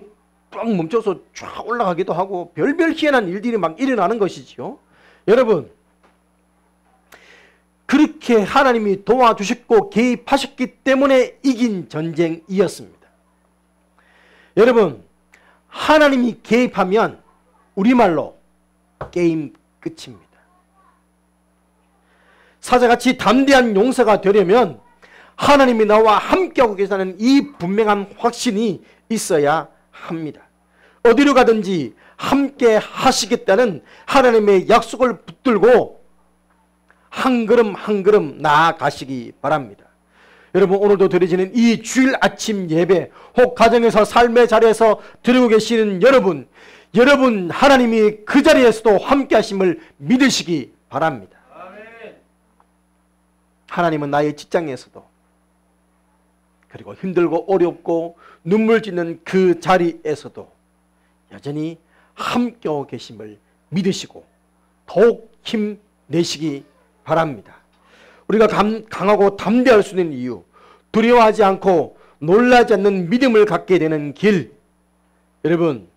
쫙 멈춰서 쫙 올라가기도 하고 별별 희한한 일들이 막 일어나는 것이지요. 여러분 그렇게 하나님이 도와주셨고 개입하셨기 때문에 이긴 전쟁이었습니다. 여러분 하나님이 개입하면 우리말로 게임 끝입니다. 사자같이 담대한 용사가 되려면 하나님이 나와 함께하고 계시다는 이 분명한 확신이 있어야 합니다. 어디로 가든지 함께 하시겠다는 하나님의 약속을 붙들고 한 걸음 한 걸음 나아가시기 바랍니다. 여러분 오늘도 드려지는 이 주일 아침 예배 혹 가정에서 삶의 자리에서 드리고 계시는 여러분, 여러분 하나님이 그 자리에서도 함께 하심을 믿으시기 바랍니다. 하나님은 나의 직장에서도 그리고 힘들고 어렵고 눈물 짓는 그 자리에서도 여전히 함께하고 계심을 믿으시고 더욱 힘내시기 바랍니다. 우리가 강하고 담대할 수 있는 이유, 두려워하지 않고 놀라지 않는 믿음을 갖게 되는 길, 여러분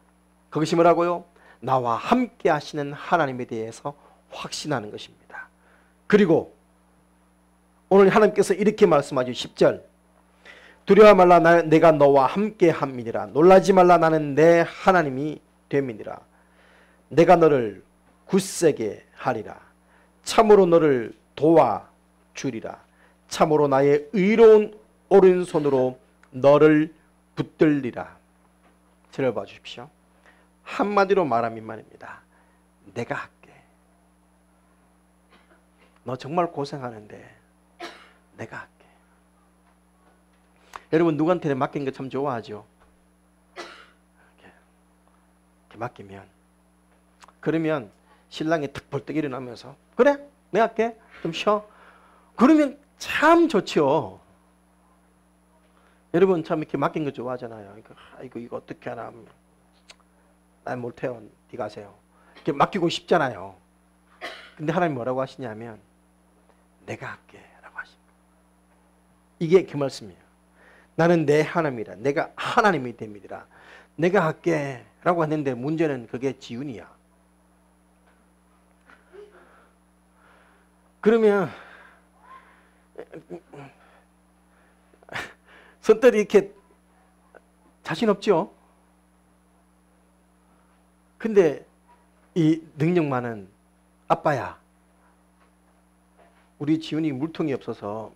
그것이 뭐라고요? 나와 함께 하시는 하나님에 대해서 확신하는 것입니다. 그리고 오늘 하나님께서 이렇게 말씀하죠. 10절 두려워 말라 내가 너와 함께 함이니라. 놀라지 말라 나는 내 하나님이 됨이니라. 내가 너를 굳세게 하리라. 참으로 너를 도와주리라. 참으로 나의 의로운 오른손으로 너를 붙들리라. 저를 봐주십시오. 한마디로 말하면 말입니다. 내가 할게. 너 정말 고생하는데 내가 할게. 여러분 누구한테 맡긴 거 참 좋아하죠? 이렇게 맡기면 그러면 신랑이 탁 벌떡 일어나면서 그래 내가 할게 좀 쉬어. 그러면 참 좋죠. 여러분 참 이렇게 맡긴 거 좋아하잖아요. 이거 어떻게 하나 난 못해요. 네가 하세요. 이렇게 맡기고 싶잖아요. 근데 하나님 뭐라고 하시냐면 내가 할게 라고 하십니다. 이게 그 말씀이에요. 나는 내 하나님이라. 내가 하나님이 됩니다. 내가 할게 라고 했는데 문제는 그게 지훈이야. 그러면 선뜻 이렇게 자신 없죠? 근데 이 능력 많은 아빠야. 우리 지훈이 물통이 없어서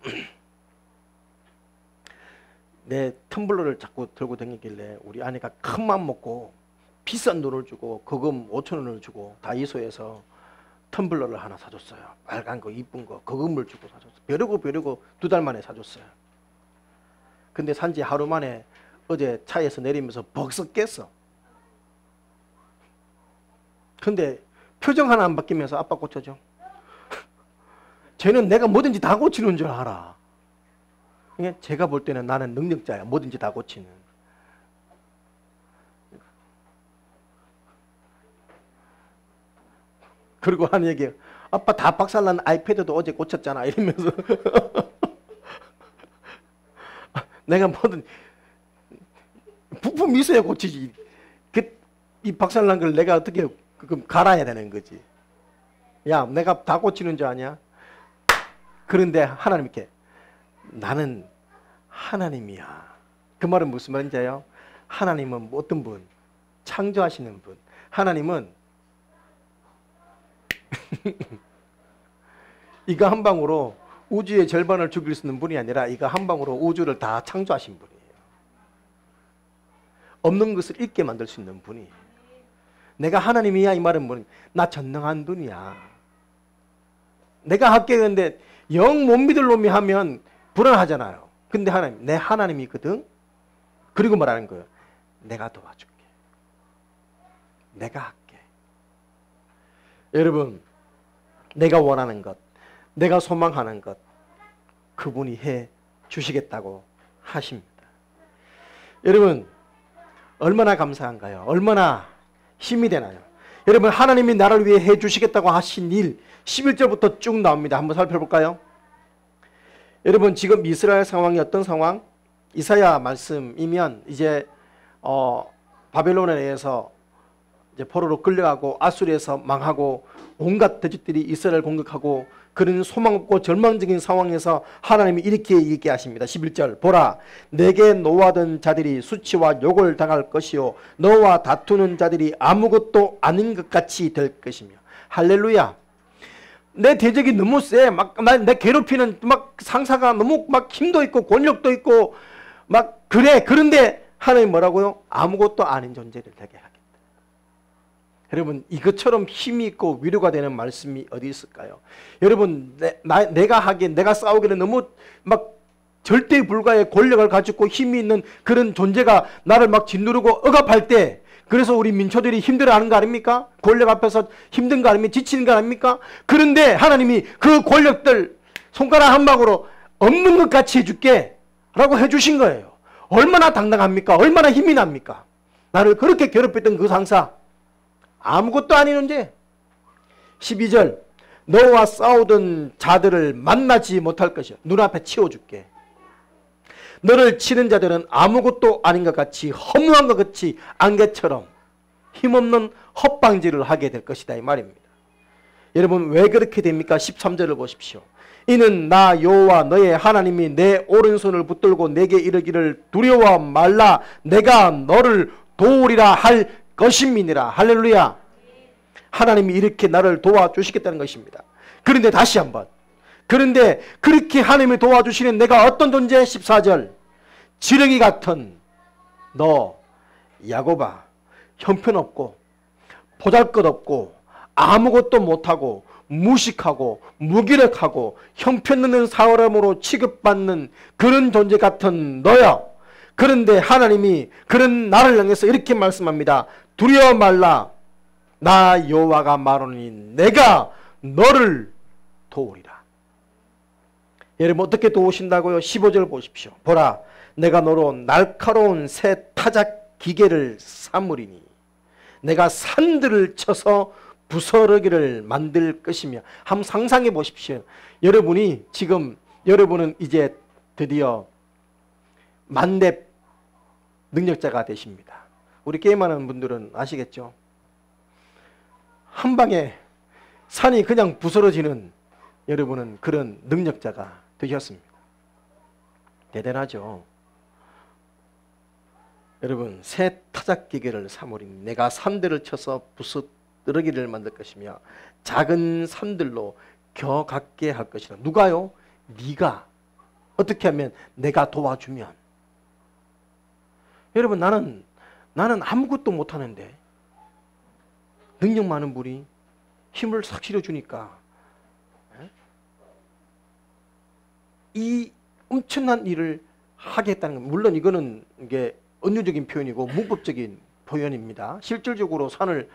내 텀블러를 자꾸 들고 다니길래 우리 아내가 큰 맘 먹고 비싼 돈을 주고 거금 5,000원을 주고 다이소에서 텀블러를 하나 사줬어요. 빨간 거 이쁜 거 거금을 주고 사줬어요. 벼르고 2달 만에 사줬어요. 근데 산지 하루 만에 어제 차에서 내리면서 벅석 깼어. 근데 표정 하나 안 바뀌면서 아빠 고쳐줘. 쟤는 내가 뭐든지 다 고치는 줄 알아. 제가 볼 때는 나는 능력자야. 뭐든지 다 고치는. 그리고 하는 얘기, 아빠 다 박살난 아이패드도 어제 고쳤잖아 이러면서 내가 뭐든 부품 있어야 고치지. 이 박살난 걸 내가 어떻게 갈아야 되는 거지. 야 내가 다 고치는 줄 아냐? 그런데 하나님 이렇게 나는 하나님이야. 그 말은 무슨 말인지요? 하나님은 어떤 분? 창조하시는 분. 하나님은 이거 한 방으로 우주의 절반을 죽일 수 있는 분이 아니라 이거 한 방으로 우주를 다 창조하신 분이에요. 없는 것을 있게 만들 수 있는 분이. 내가 하나님이야 이 말은 뭐냐? 나 전능한 분이야. 내가 할게. 근데 영 못 믿을 놈이 하면 불안하잖아요. 근데 하나님, 내 하나님이거든. 그리고 말하는 거예요. 내가 도와줄게. 내가 할게. 여러분, 내가 원하는 것, 내가 소망하는 것, 그분이 해 주시겠다고 하십니다. 여러분, 얼마나 감사한가요? 얼마나 힘이 되나요? 여러분, 하나님이 나를 위해 해 주시겠다고 하신 일 11절부터 쭉 나옵니다. 한번 살펴볼까요? 여러분, 지금 이스라엘 상황이 어떤 상황? 이사야 말씀이면 이제 바벨론에 의해서 이제 포로로 끌려가고 아수리에서 망하고 온갖 대적들이 이스라엘을 공격하고 그런 소망 없고 절망적인 상황에서 하나님이 이렇게 얘기하십니다. 11절 보라 내게 노하던 자들이 수치와 욕을 당할 것이요 너와 다투는 자들이 아무것도 아닌 것 같이 될 것이며. 할렐루야. 내 대적이 너무 세. 내 괴롭히는 상사가 너무 힘도 있고 권력도 있고 그래. 그런데 하나님 뭐라고요? 아무것도 아닌 존재를 되게 하겠다. 여러분, 이것처럼 힘이 있고 위로가 되는 말씀이 어디 있을까요? 여러분, 내가 하기엔, 내가 싸우기에는 너무 절대 불가의 권력을 가지고 힘이 있는 그런 존재가 나를 짓누르고 억압할 때 그래서 우리 민초들이 힘들어하는 거 아닙니까? 권력 앞에서 힘든 거 아닙니까? 지치는 거 아닙니까? 그런데 하나님이 그 권력들 손가락 한 방으로 없는 것 같이 해줄게 라고 해주신 거예요. 얼마나 당당합니까? 얼마나 힘이 납니까? 나를 그렇게 괴롭혔던 그 상사 아무것도 아니는데 12절 너와 싸우던 자들을 만나지 못할 것이야. 눈앞에 치워줄게. 너를 치는 자들은 아무것도 아닌 것 같이 허무한 것 같이 안개처럼 힘없는 헛방지를 하게 될 것이다 이 말입니다. 여러분 왜 그렇게 됩니까? 13절을 보십시오. 이는 나 여호와 너의 하나님이 내 오른손을 붙들고 내게 이르기를 두려워 말라 내가 너를 도우리라 할 것임이니라. 할렐루야. 하나님이 이렇게 나를 도와주시겠다는 것입니다. 그런데 다시 한번 그런데 그렇게 하나님이 도와주시는 내가 어떤 존재? 14절 지렁이 같은 너 야곱아 형편없고 보잘것없고 아무것도 못하고 무식하고 무기력하고 형편없는 사람으로 취급받는 그런 존재 같은 너야. 그런데 하나님이 그런 나를 향해서 이렇게 말씀합니다. 두려워 말라 나 여호와가 말하노니 내가 너를 도우리라. 여러분 어떻게 도우신다고요? 15절 보십시오. 보라 내가 너로 날카로운 새 타작 기계를 삼으리니 내가 산들을 쳐서 부스러기를 만들 것이며. 한번 상상해 보십시오. 여러분은 이제 드디어 만렙 능력자가 되십니다. 우리 게임하는 분들은 아시겠죠? 한 방에 산이 그냥 부스러지는 여러분은 그런 능력자가 되셨습니다. 대단하죠? 여러분 새 타작기계를 삼으리니 내가 산들을 쳐서 부스러기를 만들 것이며 작은 산들로 겨같게 할 것이라. 누가요? 네가. 어떻게 하면? 내가 도와주면. 여러분 나는 아무것도 못하는데 능력 많은 분이 힘을 싹 실어주니까 이 엄청난 일을 하겠다는 것. 물론 이거는 이게 은유적인 표현이고 문법적인 표현입니다. 실질적으로 산을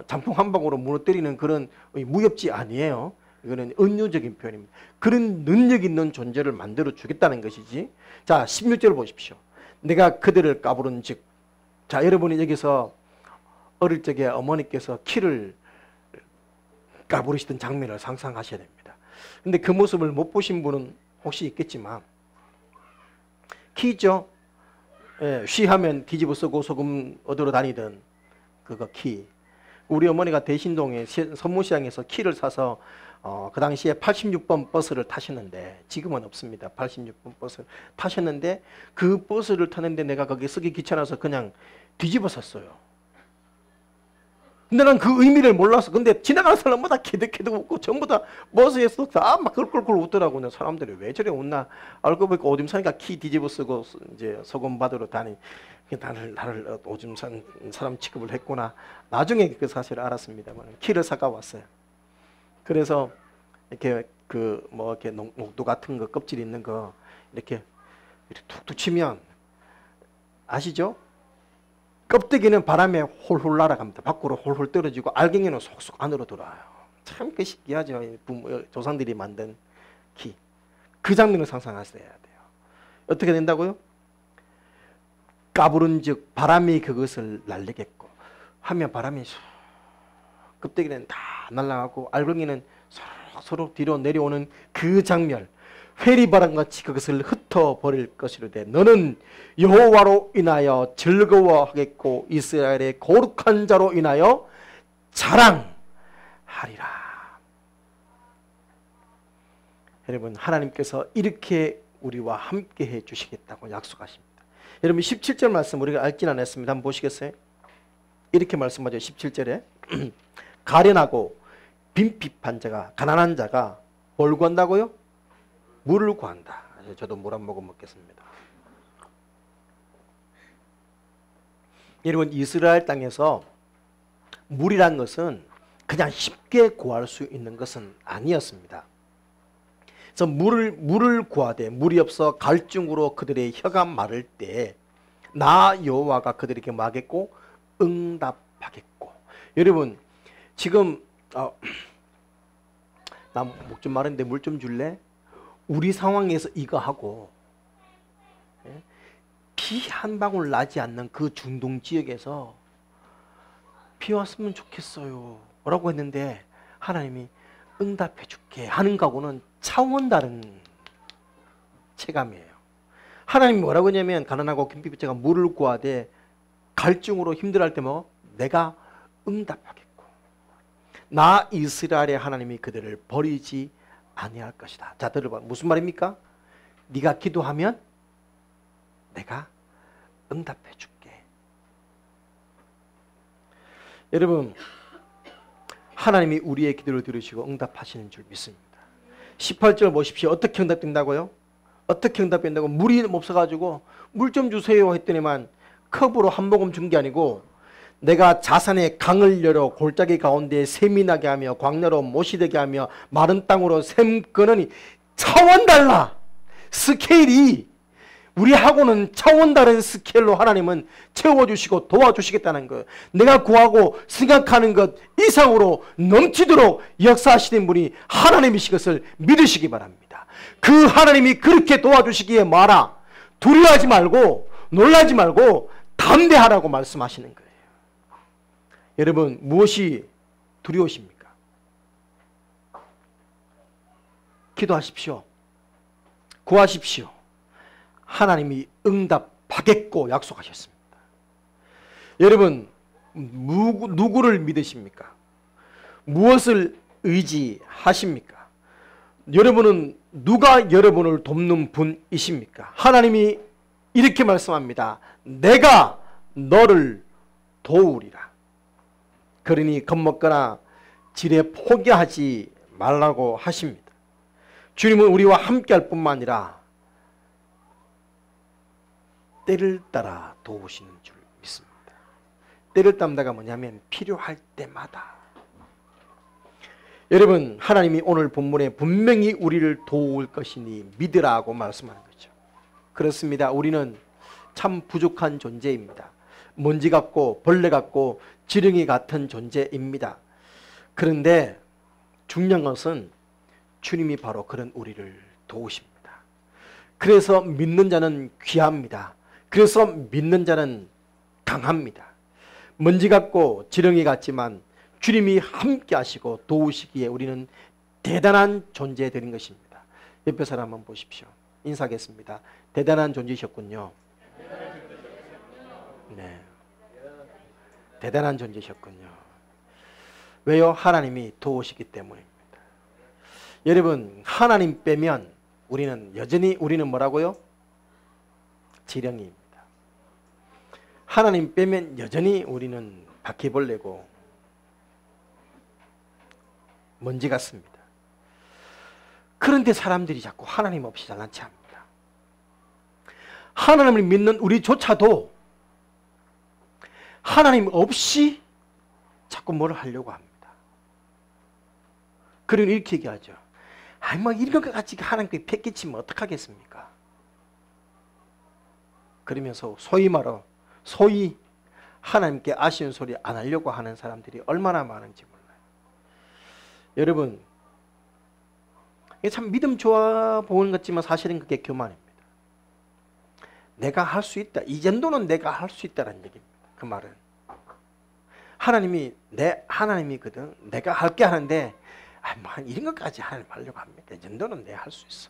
잠풍 한 방으로 무너뜨리는 그런 무협지 아니에요. 이거는 은유적인 표현입니다. 그런 능력 있는 존재를 만들어 주겠다는 것이지. 자 16절 보십시오. 내가 그들을 까부른 즉. 자 여러분이 여기서 어릴 적에 어머니께서 키를 까부르시던 장면을 상상하셔야 됩니다. 근데 그 모습을 못 보신 분은 혹시 있겠지만 키죠. 예, 쉬하면 뒤집어 쓰고 소금 얻으러 다니던 그거 키. 우리 어머니가 대신동에 선무시장에서 키를 사서 그 당시에 86번 버스를 타셨는데 지금은 없습니다. 86번 버스를 타셨는데 그 버스를 타는데 내가 거기 쓰기 귀찮아서 그냥 뒤집어 섰어요. 근데 난 그 의미를 몰랐어. 근데 지나가는 사람마다 키득키득 웃고 전부 다 버스에서 다 막 꿀꿀꿀 웃더라고요. 사람들이 왜 저래 웃나. 알고 보니까 오줌 싸니까 키 뒤집어 쓰고 이제 소금 받으러 다니. 나를 오줌 싼 사람 취급을 했구나. 나중에 그 사실을 알았습니다만 키를 사가 왔어요. 그래서 이렇게 이렇게 녹두 같은 거 껍질 있는 거 이렇게 툭툭 치면 아시죠? 껍데기는 바람에 홀홀 날아갑니다. 밖으로 홀홀 떨어지고 알갱이는 속속 안으로 들어와요. 참 그 신기하죠. 조상들이 만든 키. 그 장면을 상상하셔야 돼요. 어떻게 된다고요? 까부른 즉 바람이 그것을 날리겠고 하면 바람이 껍데기는 다 날아가고 알갱이는 서로 뒤로 내려오는 그 장면. 회리바람같이 그것을 흩어버릴 것이로되 너는 여호와로 인하여 즐거워하겠고 이스라엘의 거룩한 자로 인하여 자랑하리라. 여러분 하나님께서 이렇게 우리와 함께 해 주시겠다고 약속하십니다. 여러분 17절 말씀 우리가 알진 않았습니다. 한번 보시겠어요? 이렇게 말씀하죠. 17절에 가련하고 빈핍한 자가 가난한 자가 뭘 구한다고요? 물을 구한다. 저도 물 한 모금 먹겠습니다. 여러분 이스라엘 땅에서 물이란 것은 그냥 쉽게 구할 수 있는 것은 아니었습니다. 그래서 물을 구하되 물이 없어 갈증으로 그들의 혀가 마를 때 나 여호와가 그들에게 뭐하겠고 응답하겠고. 여러분 지금 나 목 좀 마른데 물 좀 줄래? 우리 상황에서 이거 하고 비 한 방울 나지 않는 그 중동 지역에서 비 왔으면 좋겠어요 라고 했는데 하나님이 응답해 줄게 하는 거하고는 차원 다른 체감이에요. 하나님이 뭐라고 하냐면 가난하고 긴비비자가 물을 구하되 갈증으로 힘들어할 때 뭐 내가 응답하겠고 나 이스라엘의 하나님이 그들을 버리지 아니할 것이다. 자 들어봐. 무슨 말입니까? 네가 기도하면 내가 응답해 줄게. 여러분 하나님이 우리의 기도를 들으시고 응답하시는 줄 믿습니다. 18절 보십시오. 어떻게 응답된다고요? 어떻게 응답된다고? 물이 없어가지고 물 좀 주세요 했더니만 컵으로 한 모금 준 게 아니고 내가 자산의 강을 열어 골짜기 가운데 샘이 나게 하며 광야로 못이 되게 하며 마른 땅으로 샘 끊으니 차원 달라. 스케일이 우리하고는 차원 다른 스케일로 하나님은 채워주시고 도와주시겠다는 거예요. 내가 구하고 생각하는 것 이상으로 넘치도록 역사하시는 분이 하나님이신 것을 믿으시기 바랍니다. 그 하나님이 그렇게 도와주시기에 마라. 두려워하지 말고 놀라지 말고 담대하라고 말씀하시는 거예요. 여러분 무엇이 두려우십니까? 기도하십시오. 구하십시오. 하나님이 응답하겠고 약속하셨습니다. 여러분 누구를 믿으십니까? 무엇을 의지하십니까? 여러분은 누가 여러분을 돕는 분이십니까? 하나님이 이렇게 말씀합니다. 내가 너를 도우리라. 그러니 겁먹거나 지레 포기하지 말라고 하십니다. 주님은 우리와 함께할 뿐만 아니라 때를 따라 도우시는 줄 믿습니다. 때를 따르다가 뭐냐면 필요할 때마다. 여러분 하나님이 오늘 본문에 분명히 우리를 도울 것이니 믿으라고 말씀하는 거죠. 그렇습니다. 우리는 참 부족한 존재입니다. 먼지 같고 벌레 같고 지렁이 같은 존재입니다. 그런데 중요한 것은 주님이 바로 그런 우리를 도우십니다. 그래서 믿는 자는 귀합니다. 그래서 믿는 자는 강합니다. 먼지 같고 지렁이 같지만 주님이 함께 하시고 도우시기에 우리는 대단한 존재 되는 것입니다. 옆에 사람 한번 보십시오. 인사하겠습니다. 대단한 존재셨군요. 네, 대단한 존재셨군요. 왜요? 하나님이 도우시기 때문입니다. 여러분 하나님 빼면 우리는 뭐라고요? 지렁이입니다. 하나님 빼면 여전히 우리는 바퀴벌레고 먼지 같습니다. 그런데 사람들이 자꾸 하나님 없이 잘난 체 합니다. 하나님을 믿는 우리조차도 하나님 없이 자꾸 뭘 하려고 합니다. 그러니 이렇게 얘기하죠. 아니 뭐 이런 것 같이 하나님께 패기치면 어떡하겠습니까? 그러면서 소위 하나님께 아쉬운 소리 안 하려고 하는 사람들이 얼마나 많은지 몰라요. 여러분 이게 참 믿음 좋아 보이는 것 같지만 사실은 그게 교만입니다. 내가 할 수 있다. 이 정도는 내가 할 수 있다는 얘기입니다. 그 말은 하나님이거든. 내가 할게 하는데 뭐 이런 것까지 하나님 하려고 합니다. 이 정도는 내가 할 수 있어.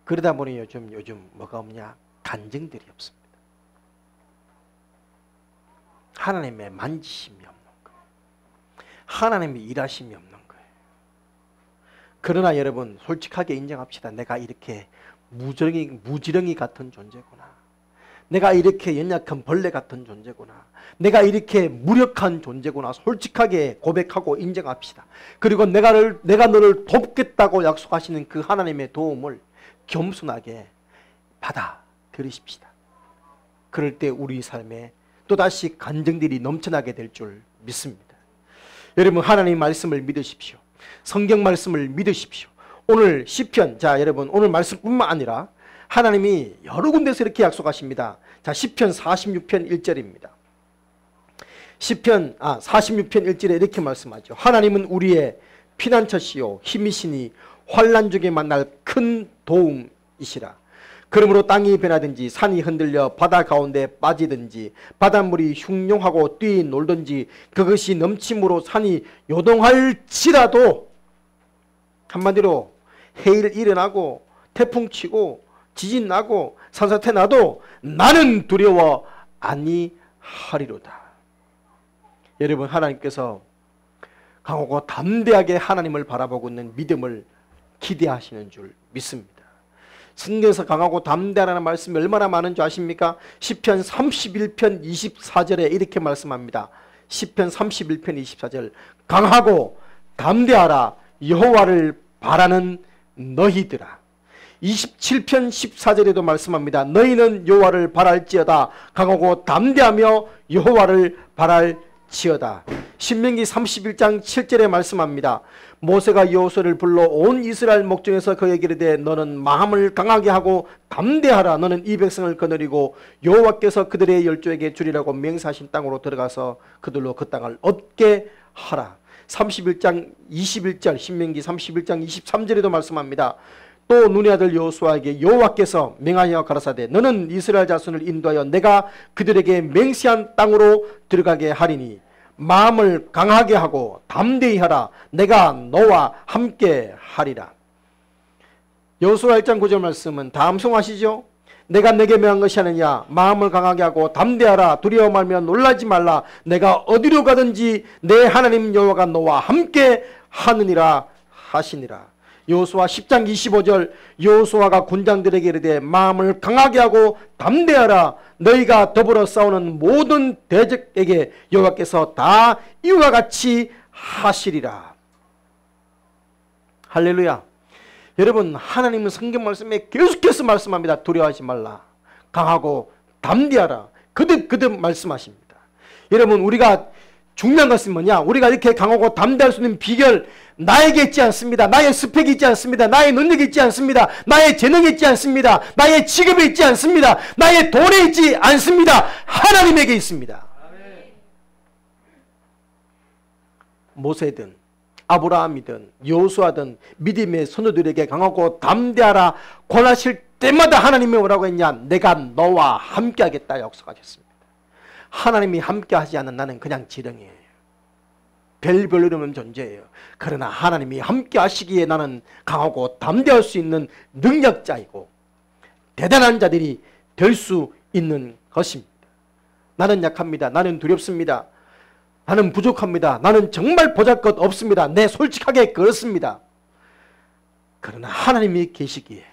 그러다 보니 요즘 뭐가 없냐? 간증들이 없습니다. 하나님의 만지심이 없는 거예요. 하나님의 일하심이 없는 거예요. 그러나 여러분 솔직하게 인정합시다. 내가 이렇게 무지렁이 같은 존재구나. 내가 이렇게 연약한 벌레 같은 존재구나. 내가 이렇게 무력한 존재구나. 솔직하게 고백하고 인정합시다. 그리고 내가 너를 돕겠다고 약속하시는 그 하나님의 도움을 겸손하게 받아들이십시다. 그럴 때 우리 삶에 또다시 간증들이 넘쳐나게 될 줄 믿습니다. 여러분 하나님 말씀을 믿으십시오. 성경 말씀을 믿으십시오. 오늘 시편, 자 여러분 오늘 말씀뿐만 아니라 하나님이 여러 군데서 이렇게 약속하십니다. 자, 시편 46편 1절입니다. 시편 46편 1절에 이렇게 말씀하죠. 하나님은 우리의 피난처시요 힘이시니 환난 중에 만날 큰 도움이시라. 그러므로 땅이 변하든지 산이 흔들려 바다 가운데 빠지든지 바닷물이 흉룡하고 뛰놀든지 그것이 넘침으로 산이 요동할지라도, 한마디로 해일 일어나고 태풍 치고 지진 나고 산사태 나도 나는 두려워 아니하리로다. 여러분, 하나님께서 강하고 담대하게 하나님을 바라보고 있는 믿음을 기대하시는 줄 믿습니다. 성경에서 강하고 담대하라는 말씀이 얼마나 많은 줄 아십니까? 시편 31편 24절에 이렇게 말씀합니다. 시편 31편 24절, 강하고 담대하라 여호와를 바라는 너희들아. 27편 14절에도 말씀합니다. 너희는 여호와를 바랄지어다. 강하고 담대하며 여호와를 바랄지어다. 신명기 31장 7절에 말씀합니다. 모세가 여호수아를 불러 온 이스라엘 목중에서 그에게 이르되 너는 마음을 강하게 하고 담대하라. 너는 이 백성을 거느리고 여호와께서 그들의 열조에게 주리라고 맹세하신 땅으로 들어가서 그들로 그 땅을 얻게 하라. 31장 21절 신명기 31장 23절에도 말씀합니다. 또 눈의 아들 여호수아에게 여호와께서 명하여 가라사대 너는 이스라엘 자손을 인도하여 내가 그들에게 맹세한 땅으로 들어가게 하리니 마음을 강하게 하고 담대히 하라. 내가 너와 함께 하리라. 여호수아 1장 9절 말씀은 다 암송하시죠? 내가 내게 명한 것이 아니냐. 마음을 강하게 하고 담대하라. 두려워 말며 놀라지 말라. 내가 어디로 가든지 내 하나님 여호와가 너와 함께 하느니라 하시니라. 여호수아 10장 25절 여호수아가 군장들에게 이르되 마음을 강하게 하고 담대하라. 너희가 더불어 싸우는 모든 대적에게 여호와께서 다 이와 같이 하시리라. 할렐루야. 여러분, 하나님은 성경 말씀에 계속해서 말씀합니다. 두려워하지 말라. 강하고 담대하라. 거듭 말씀하십니다. 여러분, 우리가 중요한 것은 뭐냐? 우리가 이렇게 강하고 담대할 수 있는 비결, 나에게 있지 않습니다. 나의 스펙이 있지 않습니다. 나의 능력이 있지 않습니다. 나의 재능이 있지 않습니다. 나의 직업이 있지 않습니다. 나의 돈에 있지 않습니다. 하나님에게 있습니다. 모세든 아브라함이든 여호수아든 믿음의 선우들에게 강하고 담대하라 권하실 때마다 하나님이 뭐라고 했냐? 내가 너와 함께 하겠다 약속하셨습니다. 하나님이 함께 하지 않는 나는 그냥 지렁이에요. 별별 이름은 존재예요. 그러나 하나님이 함께 하시기에 나는 강하고 담대할 수 있는 능력자이고 대단한 자들이 될 수 있는 것입니다. 나는 약합니다. 나는 두렵습니다. 나는 부족합니다. 나는 정말 보잘것 없습니다. 네, 솔직하게 그렇습니다. 그러나 하나님이 계시기에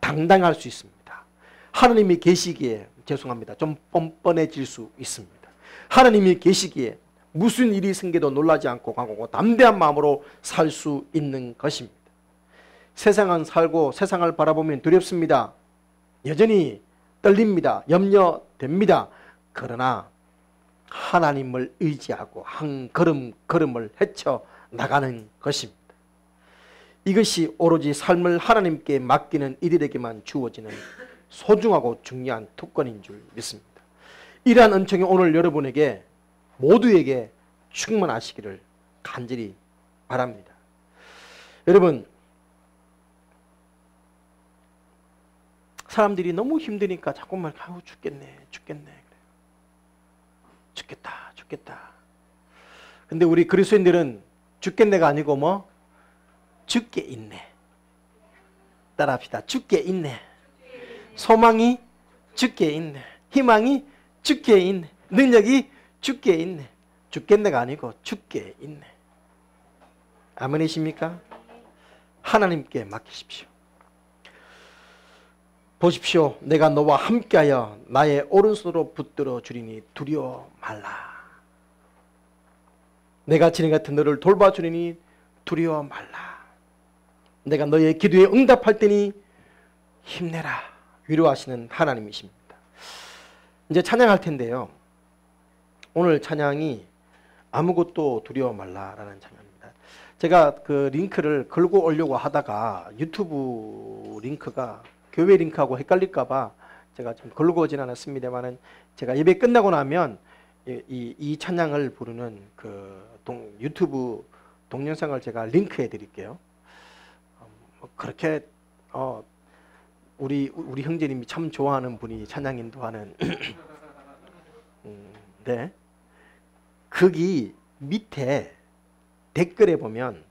당당할 수 있습니다. 하나님이 계시기에 죄송합니다. 좀 뻔뻔해질 수 있습니다. 하나님이 계시기에 무슨 일이 생겨도 놀라지 않고 강하고 담대한 마음으로 살 수 있는 것입니다. 세상은 살고 세상을 바라보면 두렵습니다. 여전히 떨립니다. 염려됩니다. 그러나 하나님을 의지하고 한 걸음을 헤쳐나가는 것입니다. 이것이 오로지 삶을 하나님께 맡기는 이들에게만 주어지는 소중하고 중요한 특권인 줄 믿습니다. 이러한 은총이 오늘 여러분에게 모두에게 충만하시기를 간절히 바랍니다. 여러분, 사람들이 너무 힘드니까 자꾸만 죽겠네 죽겠다. 근데 우리 그리스도인들은 죽겠네가 아니고 뭐? 죽게 있네. 따라합시다. 죽게 있네. 소망이 죽게 있네. 희망이 죽게 있네. 능력이 죽게 있네. 죽겠네가 아니고 죽게 있네. 아멘이십니까? 하나님께 맡기십시오. 보십시오. 내가 너와 함께하여 나의 오른손으로 붙들어 주리니 두려워 말라. 내가 지금 같은 너를 돌봐주리니 두려워 말라. 내가 너의 기도에 응답할 테니 힘내라. 위로하시는 하나님이십니다. 이제 찬양할 텐데요. 오늘 찬양이 아무것도 두려워 말라라는 찬양입니다. 제가 그 링크를 걸고 오려고 하다가 유튜브 링크가 교회 링크하고 헷갈릴까봐 제가 좀 걸고 오진 않았습니다만은 제가 예배 끝나고 나면 이 찬양을 부르는 그 유튜브 동영상을 제가 링크해 드릴게요. 그렇게 우리 형제님이 참 좋아하는 분이 찬양 인도하는 네. 거기 밑에 댓글에 보면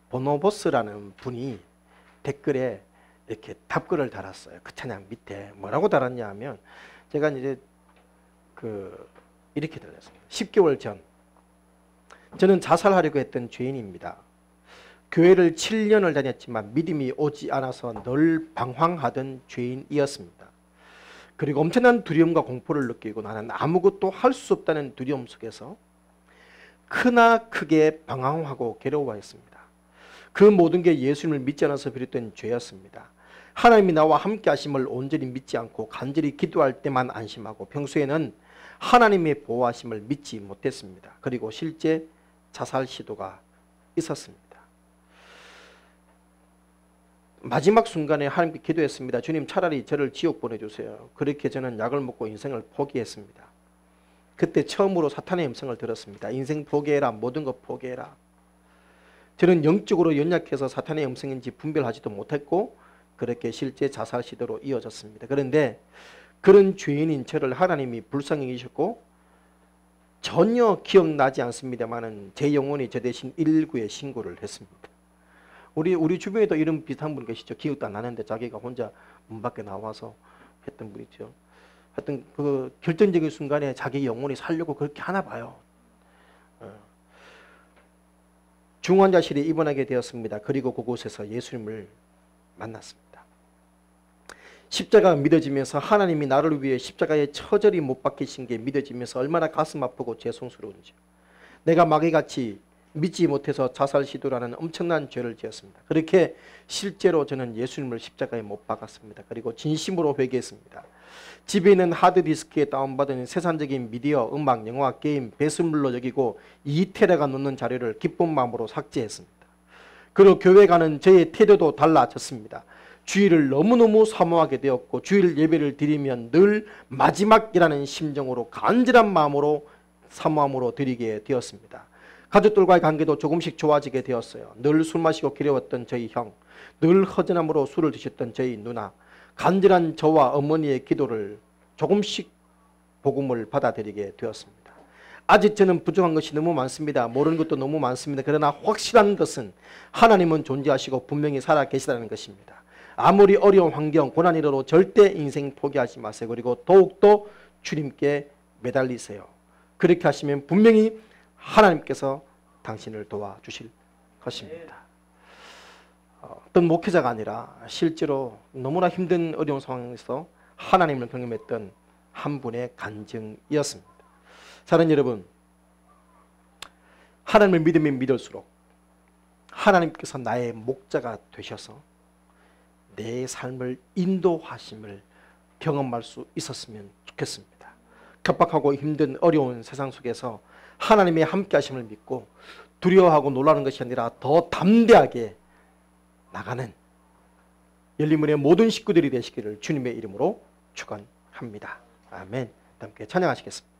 보노보스라는 분이 댓글에 이렇게 답글을 달았어요. 그 찬양 밑에 뭐라고 달았냐 하면 제가 이제 이렇게 달았습니다. 10개월 전 저는 자살하려고 했던 죄인입니다. 교회를 7년을 다녔지만 믿음이 오지 않아서 늘 방황하던 죄인이었습니다. 그리고 엄청난 두려움과 공포를 느끼고 나는 아무것도 할 수 없다는 두려움 속에서 크나 크게 방황하고 괴로워했습니다. 그 모든 게 예수님을 믿지 않아서 비롯된 죄였습니다. 하나님이 나와 함께 하심을 온전히 믿지 않고 간절히 기도할 때만 안심하고 평소에는 하나님의 보호하심을 믿지 못했습니다. 그리고 실제 자살 시도가 있었습니다. 마지막 순간에 하나님께 기도했습니다. 주님, 차라리 저를 지옥 보내주세요. 그렇게 저는 약을 먹고 인생을 포기했습니다. 그때 처음으로 사탄의 음성을 들었습니다. 인생 포기해라. 모든 것 포기해라. 저는 영적으로 연약해서 사탄의 음성인지 분별하지도 못했고 그렇게 실제 자살 시도로 이어졌습니다. 그런데 그런 죄인인 저를 하나님이 불쌍히 여기셨고 전혀 기억나지 않습니다만 제 영혼이 저 대신 119에 신고를 했습니다. 우리 주변에도 이런 비슷한 분 계시죠. 기억도 안 나는데 자기가 혼자 문 밖에 나와서 했던 분 있죠. 하여튼 그 결정적인 순간에 자기 영혼이 살려고 그렇게 하나 봐요. 중환자실에 입원하게 되었습니다. 그리고 그곳에서 예수님을 만났습니다. 십자가가 믿어지면서 하나님이 나를 위해 십자가에 처절히 못 박히신 게 믿어지면서 얼마나 가슴 아프고 죄송스러운지. 내가 마귀같이 믿지 못해서 자살 시도라는 엄청난 죄를 지었습니다. 그렇게 실제로 저는 예수님을 십자가에 못 박았습니다. 그리고 진심으로 회개했습니다. 집에 있는 하드디스크에 다운받은 세상적인 미디어, 음악, 영화, 게임, 배설물로 여기고 2테라가 넘는 자료를 기쁜 마음으로 삭제했습니다. 그리고 교회 가는 저의 태도도 달라졌습니다. 주일을 너무너무 사모하게 되었고 주일 예배를 드리면 늘 마지막이라는 심정으로 간절한 마음으로 사모함으로 드리게 되었습니다. 가족들과의 관계도 조금씩 좋아지게 되었어요. 늘 술 마시고 괴로웠던 저희 형, 늘 허전함으로 술을 드셨던 저희 누나, 간절한 저와 어머니의 기도를 조금씩 복음을 받아들이게 되었습니다. 아직 저는 부족한 것이 너무 많습니다. 모르는 것도 너무 많습니다. 그러나 확실한 것은 하나님은 존재하시고 분명히 살아 계시다는 것입니다. 아무리 어려운 환경, 고난이 일어도 절대 인생 포기하지 마세요. 그리고 더욱더 주님께 매달리세요. 그렇게 하시면 분명히 하나님께서 당신을 도와주실 것입니다. 어떤 목회자가 아니라 실제로 너무나 힘든 어려운 상황에서 하나님을 경험했던 한 분의 간증이었습니다. 사랑하는 여러분, 하나님을 믿으면 믿을수록 하나님께서 나의 목자가 되셔서 내 삶을 인도하심을 경험할 수 있었으면 좋겠습니다. 급박하고 힘든 어려운 세상 속에서 하나님의 함께 하심을 믿고 두려워하고 놀라는 것이 아니라 더 담대하게 나가는 열린문의 모든 식구들이 되시기를 주님의 이름으로 축원합니다. 아멘. 함께 찬양하시겠습니다.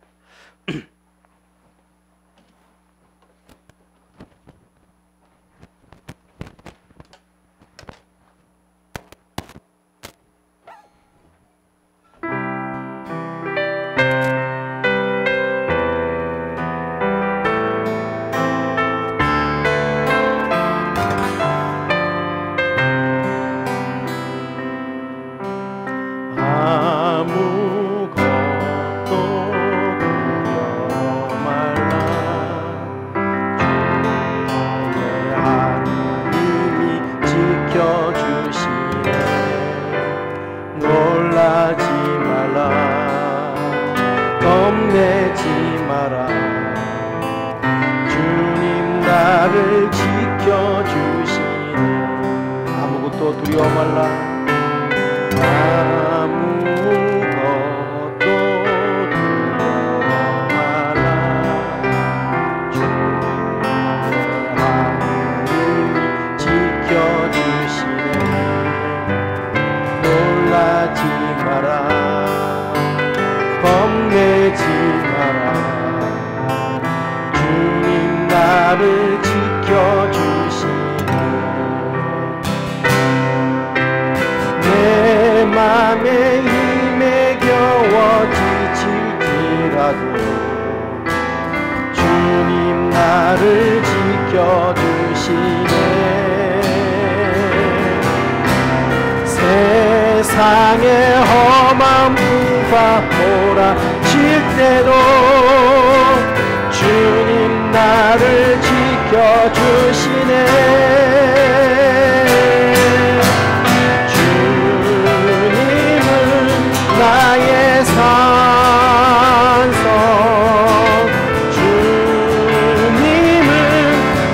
두려워 말라. 아무것도 두려워 말라. 주의 하나님이 지켜주시네. 놀라지 마라. 나를 지켜주시네. 세상의 험한 풍파 몰아칠 때도 주님 나를 지켜주시네. 주님은 나의 산성, 주님은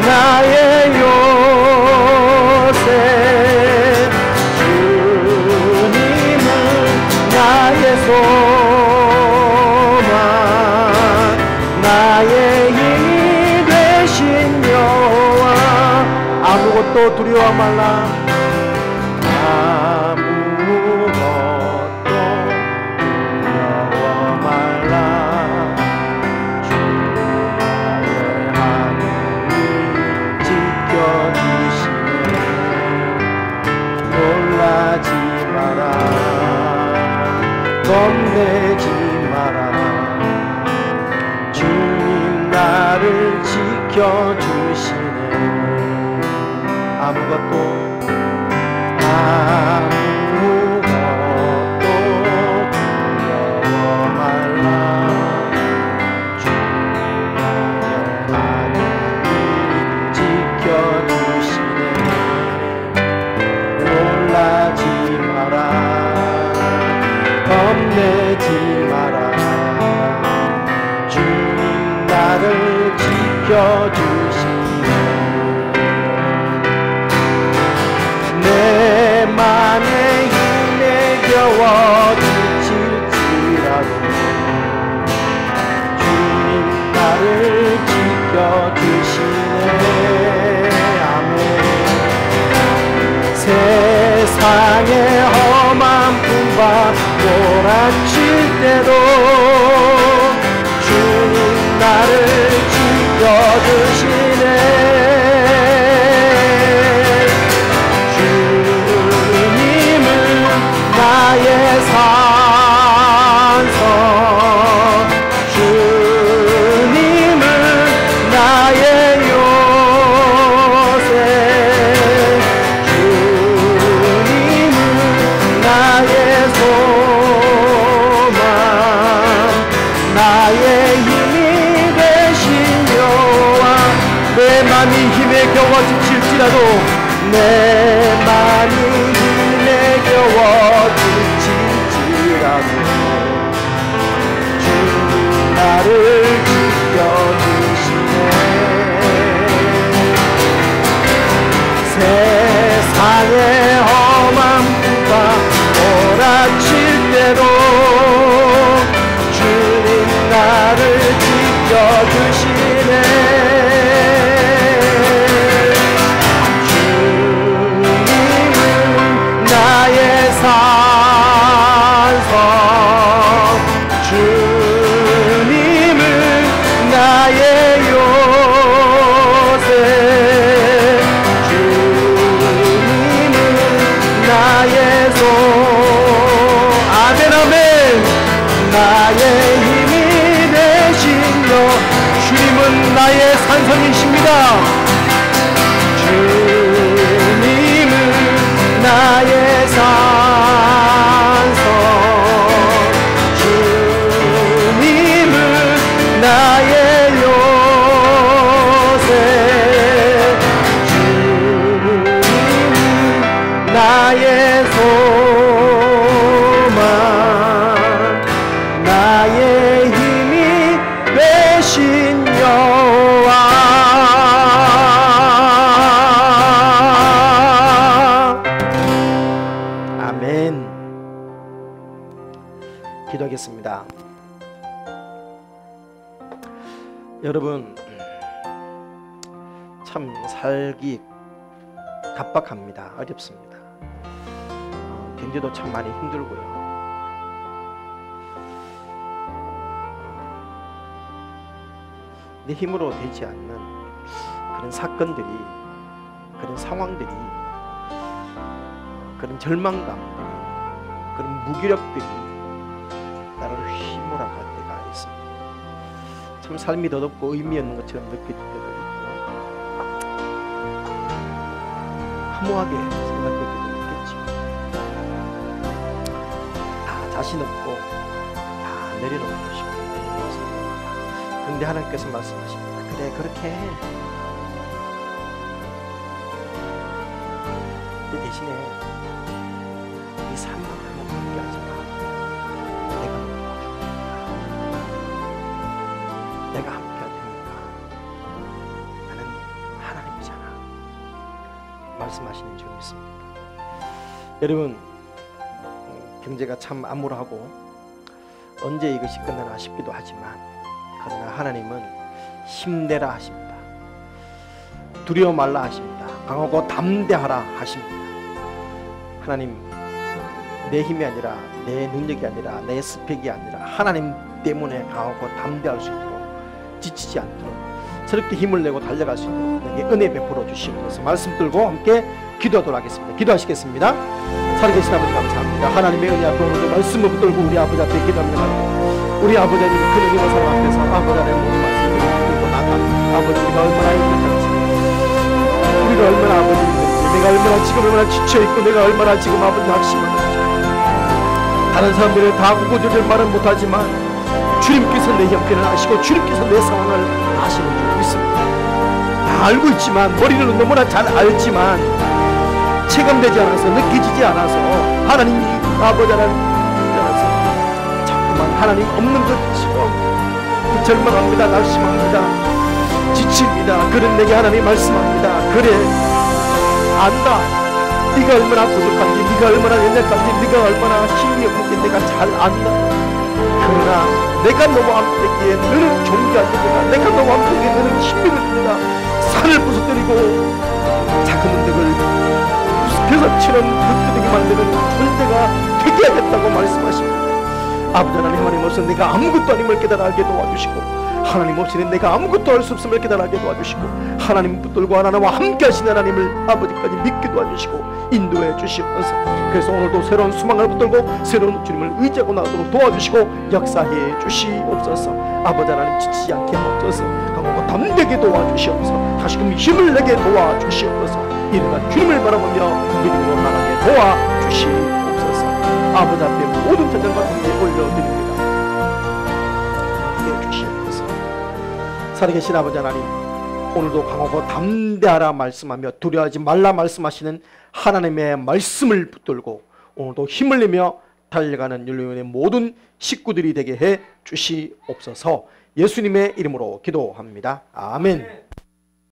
나의 요새, 주님은 나의 소망, 나의 힘이 되신 여호와. 아무것도 두려워 말라. 아무것도 두려워 말라. 주 나의 하늘이 지켜주시네. 놀라지 마라. 겁내지 마라. 주님 나를 지켜주시네. 아무것도 두려워 말라. 주 나의 하늘이 지켜주시네. 놀라지 마라. 겁내지 마라. 주님 나를 지켜주시네. 내 맘에 힘에 겨워 지칠지라도 주님 나를 지켜주시네. 아멘. 세상의 험한 풍파 몰아칠 때도 주님 나를 지켜주시네. 주님은 나의 산성, 주님은 나의 요새, 주님은 나의 소망, 나의 힘이 되신 여호와. 내 맘이 힘에 겨워 지칠지라도, 내 맘이 힘에 겨워 지칠지라도 주님 나를 지켜주시네. 세상의 험한 풍파 몰아칠 때도 주님 나를 지켜주시네. 주님은 나의 산성, 주님은 나의 요새, 주님은 나의 아멘 아멘. 나의 힘이 되신 여 주님은 나의 산성이십니다. 주님은 나의 산성, 주님은 나의 요새, 주님은 나의 소망, 나의 힘이 되신 여호와. 아멘. 기도하겠습니다. 여러분, 참 살기 각박합니다. 어렵습니다. 경제도 참 많이 힘들고요. 내 힘으로 되지 않는 그런 사건들이, 그런 상황들이, 그런 절망감들이, 그런 무기력들이 나를 휘몰아갈 때가 있습니다. 참 삶이 더덥고 의미 없는 것처럼 느낄 때도 있고 허무하게 생각될 때도 있겠죠. 다 자신 없고 다 내려놓고 싶고 그런데 하나님께서 말씀하십니다. 그래 그렇게 해. 그 대신에 이 삶만큼은 포기하지 마. 내가 너 도와줄 테니까. 내가 함께 할 테니까. 나는 하나님이잖아. 말씀하시는 줄 믿습니다. 여러분, 경제가 참 암울하고 언제 이것이 끝나나 싶기도 하지만 그러나 하나님은 힘내라 하십니다. 두려워 말라 하십니다. 강하고 담대하라 하십니다. 하나님, 내 힘이 아니라 내 능력이 아니라 내 스펙이 아니라 하나님 때문에 강하고 담대할 수 있도록 지치지 않도록 저렇게 힘을 내고 달려갈 수 있도록 내게 은혜 베풀어 주시옵소서. 말씀 들고 함께 기도하도록 하겠습니다. 기도하시겠습니다. 살아계신 아버지 감사합니다. 하나님의 은혜 앞에 오늘도 말씀을 붙들고 우리 아버지 앞에 기도합니다. 우리 아버지 하나님 큰 은혜와 사랑 앞에서 아버지 하나님 모든 말씀을 붙들고 나가 아버지 우리가 얼마나 힘든지 우리가 얼마나 아버지 힘든지 내가 얼마나 지금 얼마나 지쳐있고 내가 얼마나 지금 아버지 낙심하는지 다른 사람들은 다 구구절절 말은 못하지만 주님께서 내 형편을 아시고 주님께서 내 상황을 아시는 줄 믿습니다. 다 알고 있지만 머리로 너무나 잘 알지만 체감되지 않아서 느껴지지 않아서 하나님이 아버지 하나님 자꾸만 하나님 없는 것처럼 절망합니다. 낙심합니다. 지칩니다. 그런 내게 하나님이 말씀합니다. 그래 안다. 네가 얼마나 부족한지 네가 얼마나 연약한지 네가 얼마나 힘이 없는지 내가 잘 안다. 그러나 내가 너와 함께기에 너는 존귀한 자가 내가 너와 함께기에 너는 힘을 든다. 산을 부서뜨리고 작은 흔적을 벼슬처럼 흩어지게 만드는 존재가 되게 하겠다고 말씀하십니다. 아버지 하나님, 하나님 없이 내가 아무것도 아님을 깨달아 알게 도와주시고 하나님 없이는 내가 아무것도 할 수 없음을 깨달아 알게 도와주시고 하나님 붙들고 하나님과 함께 하신 하나님을 아버지까지 믿게 도와주시고 인도해 주시옵소서. 그래서 오늘도 새로운 수망을 붙들고 새로운 주님을 의지하고 나가도록 도와주시고 역사해 주시옵소서. 아버지 하나님 지치지 않게 하옵소서. 강하고 담대게 도와주시옵소서. 다시금 힘을 내게 도와주시옵소서. 이르가 주님을 바라보며 믿음으로 나가게 도와주시옵소서. 아버지 앞에 모든 전쟁과 동기에 올려드립니다. 함께 주시옵소서. 살아계신 아버지 하나님, 오늘도 강하고 담대하라 말씀하며 두려워하지 말라 말씀하시는 하나님의 말씀을 붙들고 오늘도 힘을 내며 달려가는 율로연의 모든 식구들이 되게 해 주시옵소서. 예수님의 이름으로 기도합니다. 아멘.